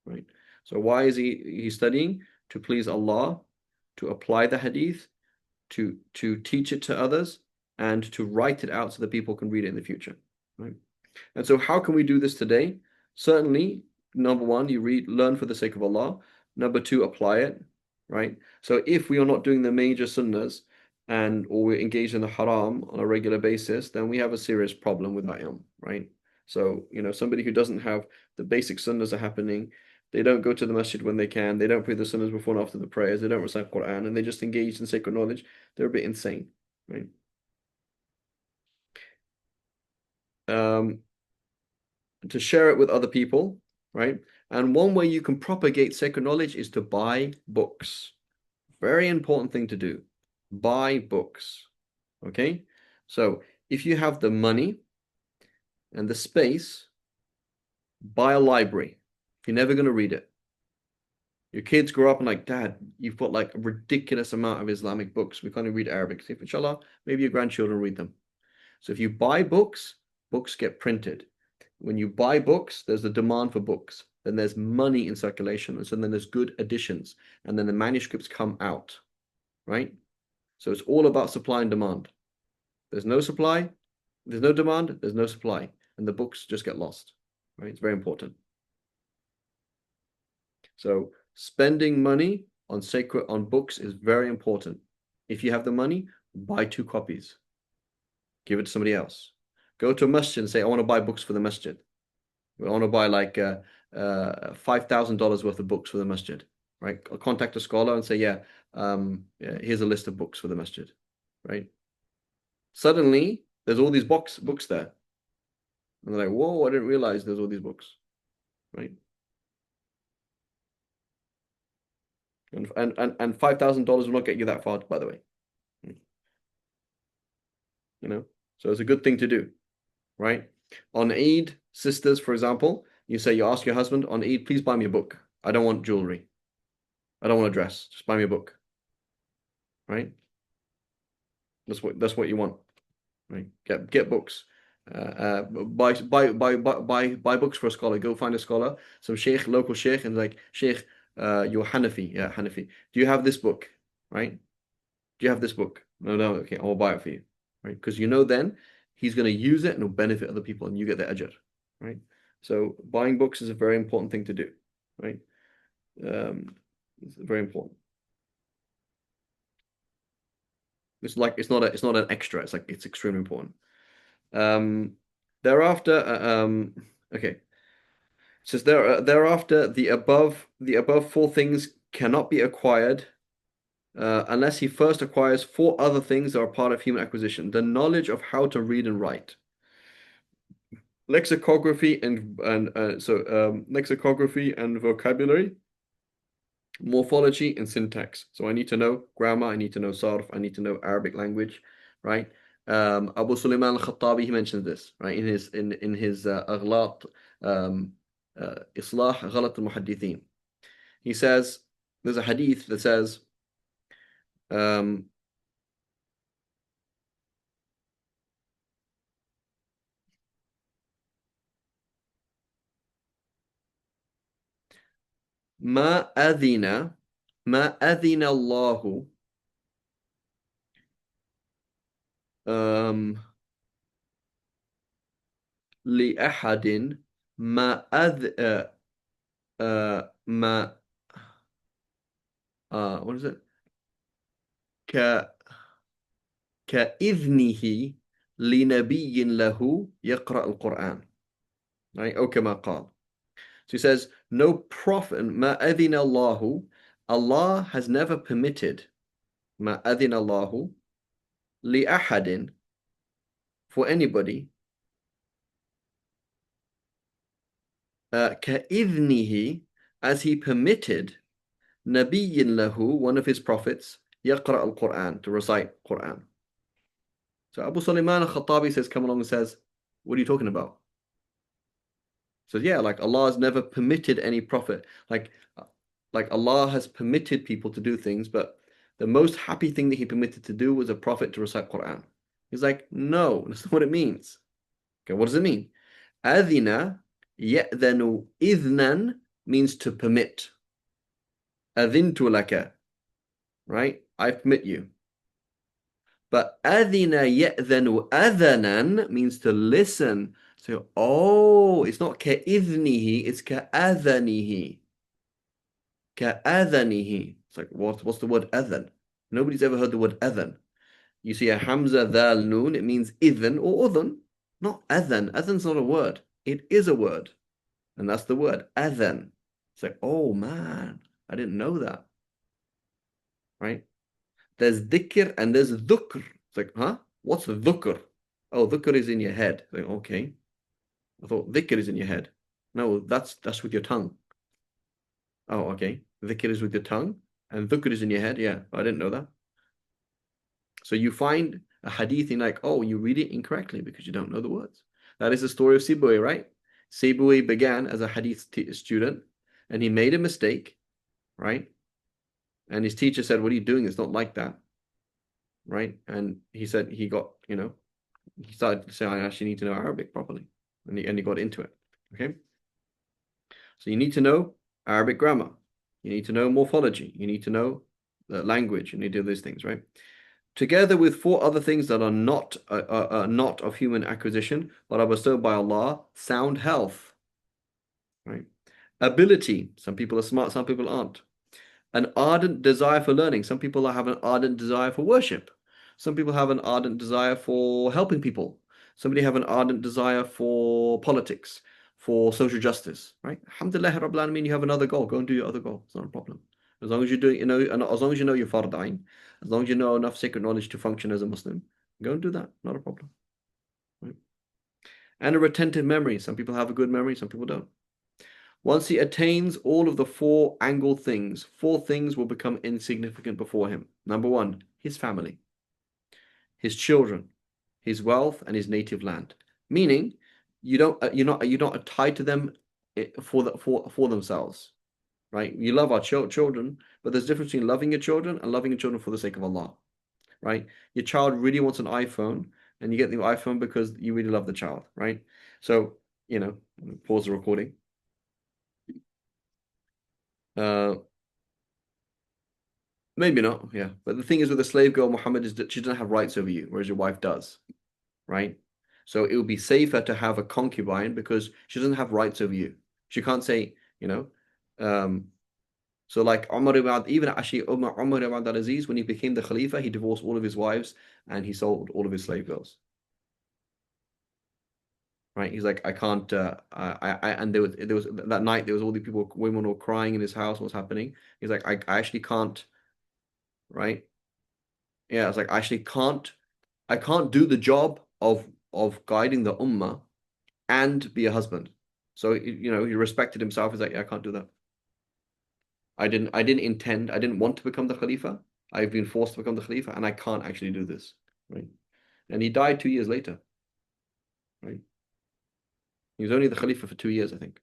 Right? So why is he studying? To please Allah, to apply the hadith, to teach it to others, and to write it out so that people can read it in the future. Right? And so how can we do this today? Certainly, number 1, you learn for the sake of Allah. Number 2, apply it, right? So if we are not doing the major sunnahs or we're engaged in the haram on a regular basis, then we have a serious problem with our ilm, right? So, somebody who doesn't have the basic sunnahs are happening, they don't go to the masjid when they can, they don't pray the sunnahs before and after the prayers, they don't recite Quran, and they just engage in sacred knowledge, they're a bit insane, right? To share it with other people, right? And one way you can propagate sacred knowledge is to buy books. Very important thing to do. Buy books. Okay? So if you have the money and the space, buy a library. You're never going to read it. Your kids grow up and like, Dad, you've got like a ridiculous amount of Islamic books. We can't even read Arabic. So if inshallah, maybe your grandchildren read them. So if you buy books, books get printed. When you buy books, there's a demand for books. Then there's money in circulation. And so then there's good editions. And then the manuscripts come out, right? So it's all about supply and demand. There's no supply, there's no demand, there's no supply. And the books just get lost, right? It's very important. So spending money on books is very important. If you have the money, buy 2 copies. Give it to somebody else. Go to a masjid and say, I want to buy books for the masjid. I want to buy like $5,000 worth of books for the masjid. Right? I'll contact a scholar and say, yeah, here's a list of books for the masjid. Right? Suddenly, there's all these books there. And they're like, whoa, I didn't realize there's all these books. Right? And $5,000 will not get you that far, by the way. You know, so it's a good thing to do, right? On Eid, sisters, for example, you ask your husband on Eid, please buy me a book. I don't want jewelry. I don't want a dress. Just buy me a book, right? That's what you want, right? Get books. Buy books for a scholar. Go find a scholar, some sheikh, local sheikh, and like, sheikh, you're Hanafi, yeah, Hanafi. Do you have this book, right? Do you have this book? No, okay, I'll buy it for you, right? Because then he's going to use it and it'll benefit other people, and you get the ajr, right? So buying books is a very important thing to do, right? It's very important. It's not an extra. It's like it's extremely important. Thereafter, okay. It says thereafter the above 4 things cannot be acquired unless he first acquires 4 other things that are part of human acquisition: the knowledge of how to read and write, lexicography lexicography and vocabulary, morphology and syntax. So I need to know grammar, I need to know sarf, I need to know Arabic language, right? Abu Sulaiman al-Khattabi, he mentions this, right, in his Aghlaq, Islah Ghalat al-Muhaddithin. He says, there's a hadith that says, ما أذن الله لأحد ما what is it? كإذنه لنبي له يقرأ القرآن, right? أو كما قال. So he says, no prophet, ما أذن الله, Allah has never permitted, ما أذن الله لأحد, for anybody, كإذنه, as he permitted, نبي له, one of his prophets, يقرأ القرآن, to recite Quran. So Abu Sulaiman al-Khattabi says, come along and says, what are you talking about? So yeah, like Allah has never permitted any prophet. Like Allah has permitted people to do things, but the most happy thing that he permitted to do was a prophet to recite Quran. He's like, no, that's not what it means. Okay, what does it mean? Adhina ya'dhanu idhnan means to permit. Adhintu laka, right? I permit you. But adhina ya'dhanu adhanan means to listen. So, it's not ka'idhnihi, it's ka'adhanihi. Ka'adhanihi. It's like, what's the word adhan? Nobody's ever heard the word adhan. You see a hamza, dal, noon, it means idhan or udhan, not adhan. Adhan's not a word. It is a word. And that's the word, adhan. It's like, oh man, I didn't know that. Right? There's dhikr and there's dhukr. It's like, huh? What's the dhukr? Oh, dhukr is in your head. It's like, okay. I thought dhikr is in your head. No, that's with your tongue. Oh, okay. Dhikr is with your tongue and dhukr is in your head. Yeah, I didn't know that. So you find a hadith in like, oh, you read it incorrectly because you don't know the words. That is the story of Sibui, right? Sibui began as a hadith student and he made a mistake, right? And his teacher said, what are you doing? It's not like that, right? And he said he got, he started to say, I actually need to know Arabic properly. And he got into it, okay? So you need to know Arabic grammar. You need to know morphology. You need to know the language. You need to do these things, right? Together with 4 other things that are not of human acquisition, but are bestowed by Allah: sound health, right? Ability. Some people are smart, some people aren't. An ardent desire for learning. Some people have an ardent desire for worship. Some people have an ardent desire for helping people. Somebody have an ardent desire for politics, for social justice, right? Alhamdulillah, Rabbil Alameen, you have another goal. Go and do your other goal. It's not a problem. As long as you do, and as long as you know your fard ain, as long as you know enough sacred knowledge to function as a Muslim, go and do that. Not a problem. Right? And a retentive memory. Some people have a good memory, some people don't. Once he attains all of the four angle things, four things will become insignificant before him. Number one, his family, his children, his wealth, and his native land. Meaning, you're not tied to them for themselves, right? You love our children, but there's a difference between loving your children and loving your children for the sake of Allah, right? Your child really wants an iPhone, and you get the iPhone because you really love the child, right? So, pause the recording. Maybe not, yeah. But the thing is with a slave girl, Muhammad, is that she doesn't have rights over you, whereas your wife does, right? So it would be safer to have a concubine because she doesn't have rights over you. She can't say, so like Umar ibn, even actually Umar ibn Abdul Aziz, when he became the Khalifa, he divorced all of his wives and he sold all of his slave girls. Right? He's like, I can't. And there was that night there was all the people, women were crying in his house. What's happening? He's like, I actually can't. Right? Yeah, it's like I can't do the job of guiding the ummah and be a husband. So he respected himself. He's like, yeah, I can't do that. I didn't want to become the Khalifa. I've been forced to become the Khalifa, and I can't actually do this. Right? And he died 2 years later. Right? He was only the Khalifa for 2 years, I think.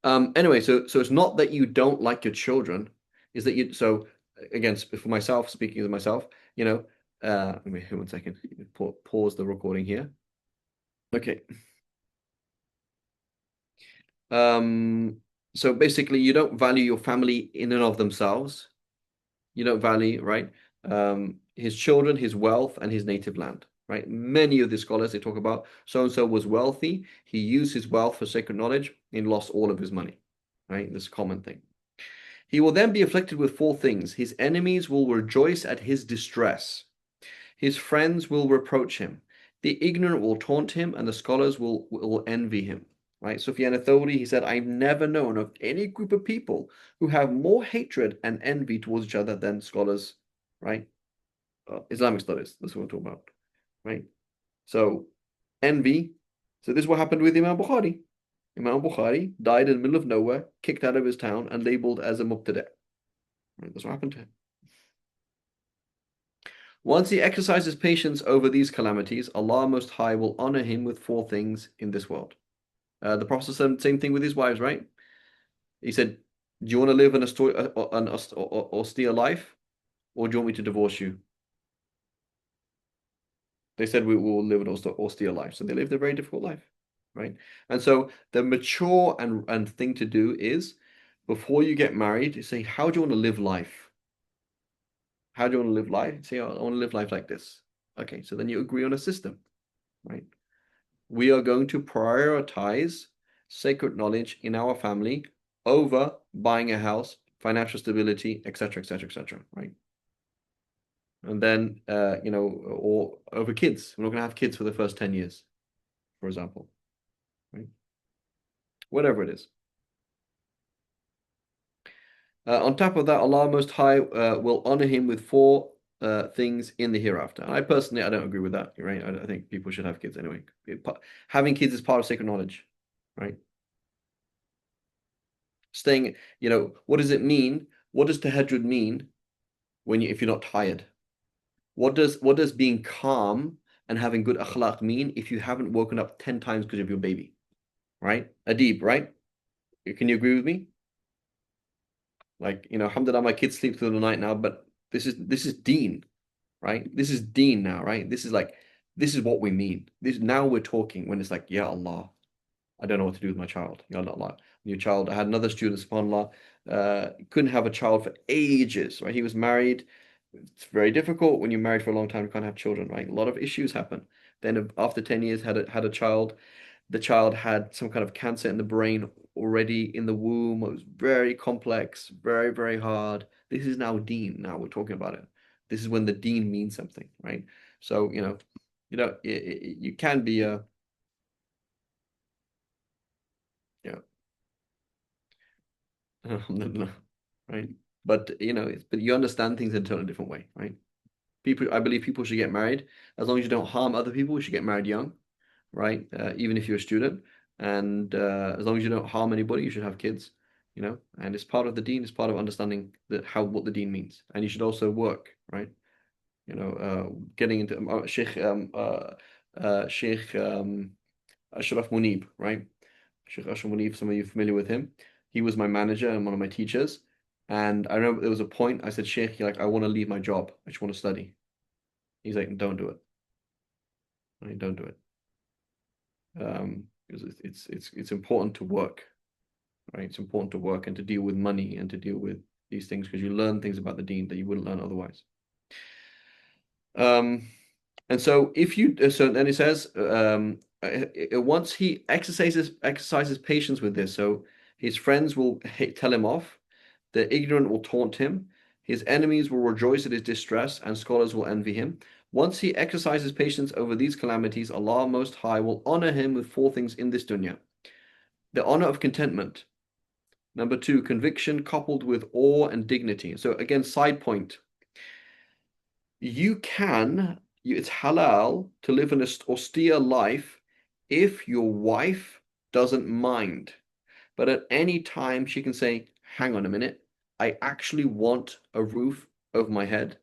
Anyway, so it's not that you don't like your children, is that you so again for myself, speaking of myself, let me 1 second. Pause the recording here. Okay. So basically you don't value your family in and of themselves. You don't value, right? His children, his wealth, and his native land. Right? Many of the scholars they talk about so and so was wealthy. He used his wealth for sacred knowledge and lost all of his money. Right? This common thing. He will then be afflicted with four things. His enemies will rejoice at his distress. His friends will reproach him. The ignorant will taunt him, and the scholars will envy him. Right? Sufyan al-Thawri, he said, I've never known of any group of people who have more hatred and envy towards each other than scholars, right? Islamic studies, that's what we're talking about, right? So, envy. So this is what happened with Imam Bukhari. Imam Bukhari died in the middle of nowhere, kicked out of his town, and labeled as a mubtada. Right? That's what happened to him. Once he exercises patience over these calamities, Allah Most High will honor him with four things in this world. The Prophet said same thing with his wives, right? He said, do you want to live an austere life, or do you want me to divorce you? They said we will live an austere life. So they lived a very difficult life, right? And so the mature and thing to do is, before you get married, you say, how do you want to live life? How do you want to live life? Say, I want to live life like this. Okay, so then you agree on a system, right? We are going to prioritize sacred knowledge in our family over buying a house, financial stability, etc., etc., etc., right? And then, or over kids. We're not going to have kids for the first 10 years, for example, right? Whatever it is. On top of that, Allah Most High will honor him with four things in the hereafter. And I don't agree with that, right? I think people should have kids anyway. Having kids is part of sacred knowledge, right? Staying, what does it mean? What does tahajjud mean if you're not tired? What does being calm and having good akhlaq mean if you haven't woken up 10 times because of your baby? Right? Adib, right? Can you agree with me? Like, alhamdulillah, my kids sleep through the night now, but this is deen, right? This is deen now, right? This is what we mean. Now we're talking when it's like, ya Allah, I don't know what to do with my child. Ya Allah, your child. I had another student, subhanAllah, couldn't have a child for ages, right? He was married. It's very difficult when you're married for a long time, you can't have children, right? A lot of issues happen. Then after 10 years, had a child. the child had some kind of cancer in the brain already in the womb. It was very complex, very, very hard. This is now deen. Now we're talking about it. This is when the deen means something, right? So, you can be a, yeah, right? But but you understand things in a totally different way, right? I believe people should get married as long as you don't harm other people. You should get married young, right? Even if you're a student, and as long as you don't harm anybody, you should have kids, And it's part of the deen. It's part of understanding what the deen means, and you should also work, right? Getting into Sheikh Ashraf Munib, right? Sheikh Ashraf Munib, some of you familiar with him. He was my manager and one of my teachers. And I remember there was a point I said, Sheikh, like, I want to leave my job. I just want to study. He's like, don't do it. Right? Don't do it. Because it's important to work, right? It's important to work and to deal with money and to deal with these things because you learn things about the deen that you wouldn't learn otherwise. And so so then it says, once he exercises patience with this, so his friends will tell him off, the ignorant will taunt him, his enemies will rejoice at his distress, and scholars will envy him. Once he exercises patience over these calamities, Allah Most High will honor him with four things in this dunya. The honor of contentment. Number two, conviction coupled with awe and dignity. So again, side point. It's halal to live an austere life if your wife doesn't mind. But at any time, she can say, hang on a minute, I actually want a roof over my head.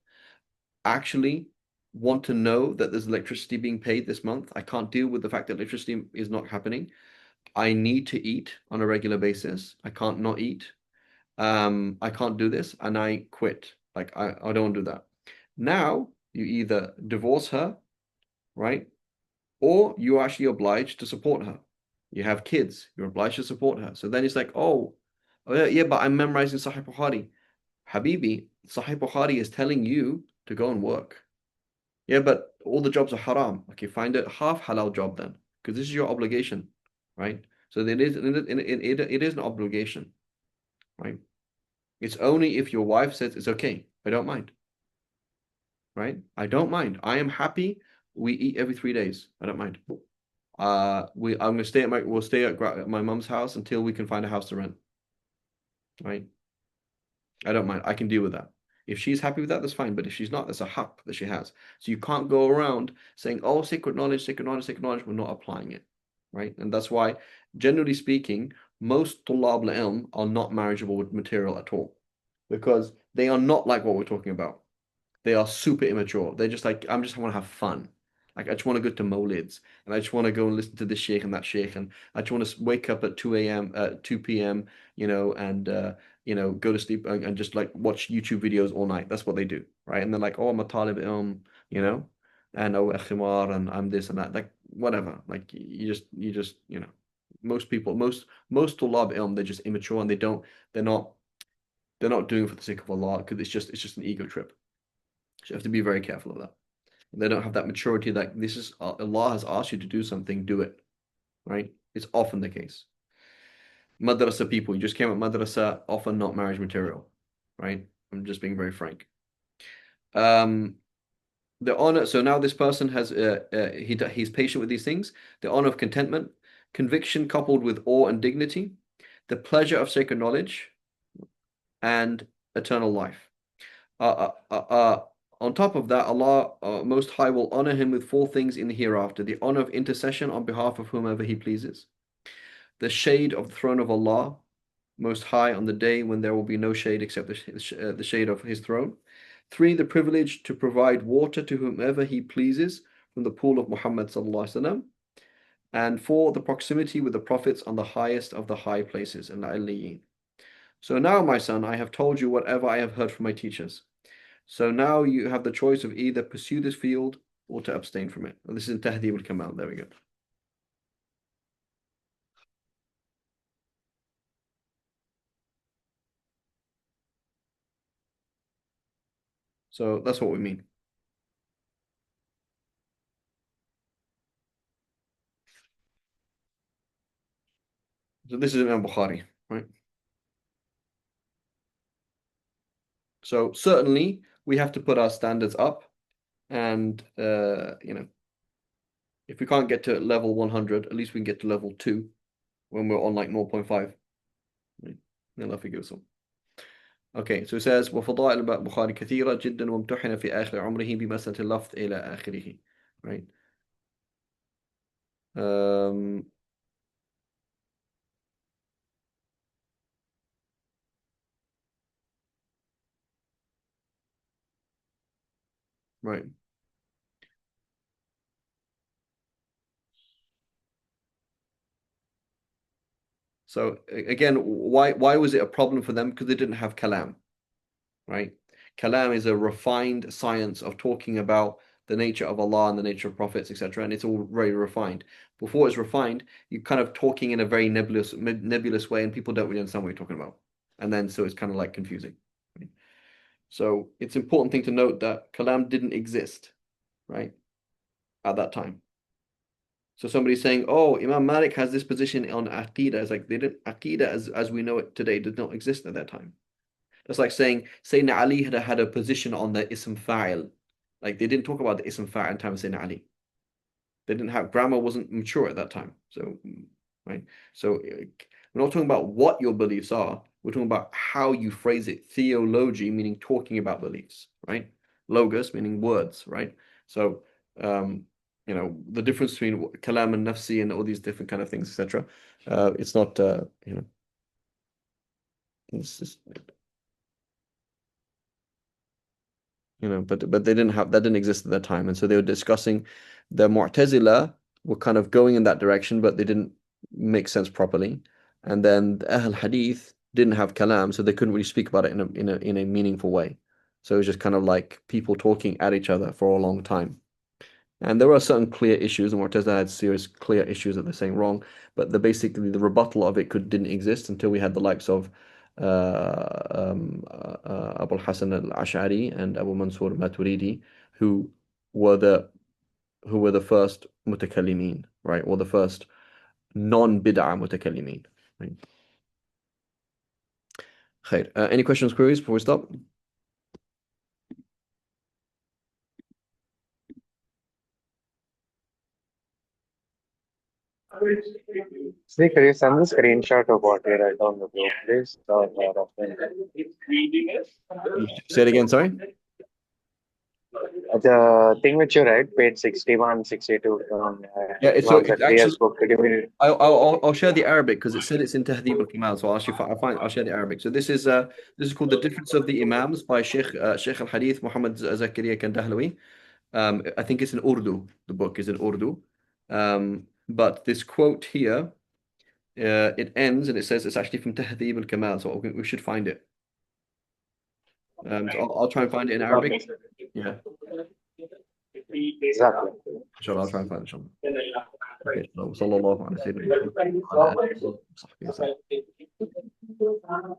Actually want to know that there's electricity being paid this month. I can't deal with the fact that electricity is not happening. I need to eat on a regular basis. I can't not eat. I can't do this, and I quit. Like I don't want to do that. Now you either divorce her, right? Or you're actually obliged to support her. You have kids, you're obliged to support her. So then it's like, oh yeah, but I'm memorizing Sahih Bukhari. Habibi, Sahih Bukhari is telling you to go and work. Yeah, but all the jobs are haram. Okay, find a half halal job then, because this is your obligation, right? So it is an obligation, right? It's only if your wife says it's okay, I don't mind, right? I don't mind. I am happy. We eat every 3 days. I don't mind. I'm gonna stay at we'll stay at my mum's house until we can find a house to rent, right? I don't mind. I can deal with that. If she's happy with that, that's fine. But if she's not, that's a haq that she has. So you can't go around saying, oh, sacred knowledge, sacred knowledge, sacred knowledge. We're not applying it, right? And that's why, generally speaking, most tulab al-ilm are not marriageable with material at all because they are not like what we're talking about. They are super immature. They're just like, I just want to have fun. Like, I just want to go to Molids and I just want to go and listen to this sheikh and that sheikh. And I just want to wake up at 2 a.m., 2 p.m., and, go to sleep and just like watch YouTube videos all night. That's what they do, right? And they're like, oh, I'm a talib ilm, and oh, khimar, and I'm this and that. Like, whatever. Like, most people, most tulab ilm, they're just immature and they're not, they're not doing it for the sake of Allah because it's just an ego trip. So you have to be very careful of that. They don't have that maturity that this is Allah has asked you to do something, do it. Right? It's often the case. Madrasa people, you just came at madrasa, often not marriage material. Right? I'm just being very frank. The honor, so now this person has he's patient with these things. The honor of contentment, conviction coupled with awe and dignity, the pleasure of sacred knowledge, and eternal life. On top of that, Allah Most High will honor him with four things in the hereafter: the honor of intercession on behalf of whomever he pleases, the shade of the throne of Allah Most High on the day when there will be no shade except the shade of his throne. Three, the privilege to provide water to whomever he pleases from the pool of Muhammad sallallahu alaihi wasallam. And four, the proximity with the prophets on the highest of the high places, al-Aliyin. So now, my son, I have told you whatever I have heard from my teachers. So now you have the choice of either pursue this field or to abstain from it. Well, this is in Tahdhib al-Kamal. There we go. So that's what we mean. So this is Imam Bukhari, right? So certainly we have to put our standards up, and if we can't get to level 100, at least we can get to level 2 when we're on like 0.5. Right? Allah forgive us all. Okay, so it says وفضائل البخاري كثيرة جدا وامتحن في آخر عمره بمسألة اللفظ إلى آخره. Right? Right. So again, why was it a problem for them? Because they didn't have kalam, right? Kalam is a refined science of talking about the nature of Allah and the nature of prophets, etc. And it's all very refined. Before it's refined, you're kind of talking in a very nebulous way, and people don't really understand what you're talking about. And then so it's kind of like confusing. Right? So it's an important thing to note that kalam didn't exist, right, at that time. So somebody's saying, "Oh, Imam Malik has this position on Aqidah." It's like they didn't Aqidah as we know it today did not exist at that time. That's like saying Sayyidina Ali had a position on the Ism Fa'il. Like they didn't talk about the Ism Fa'il in time of Sayyidina Ali. They didn't have grammar wasn't mature at that time. So right. So we're not talking about what your beliefs are. We're talking about how you phrase it. Theology meaning talking about beliefs, right? Logos meaning words, right? So the difference between kalam and nafsi and all these different kind of things, etc. It's not, it's just, but they didn't have that didn't exist at that time, and so they were discussing. The Mu'tazila were kind of going in that direction, but they didn't make sense properly. And then the Ahl Hadith didn't have kalam, so they couldn't really speak about it in a meaningful way. So it was just kind of like people talking at each other for a long time. And there are certain clear issues, and Mu'tazila had serious clear issues that they're saying wrong, but basically the rebuttal of it didn't exist until we had the likes of Abu al-Hasan al-Ash'ari and Abu Mansur al-Maturidi, who were the first mutakallimin, right? Or the first non-bid'ah mutakallimin, right? Khair. Any questions, queries before we stop? See, can you send the screenshot of what you write on the group, please? Say it again, sorry? The thing which you write, page 61, 62. Yeah, it's actually. book. I'll share the Arabic because it said it's in Tahdhib al-Kamal, so I'll share the Arabic. So this is called The Difference of the Imams by Sheikh al-Hadith Muhammad Zakaria Kandahlawi. I think it's in Urdu. The book is in Urdu. But this quote here, it ends and it says it's actually from Tahdhib al-Kamal, so we should find it. So I'll try and find it in Arabic. Yeah. Exactly. Inshallah, I'll try and find it. Inshallah. Okay, so, sallallahu alaihi wa sallam.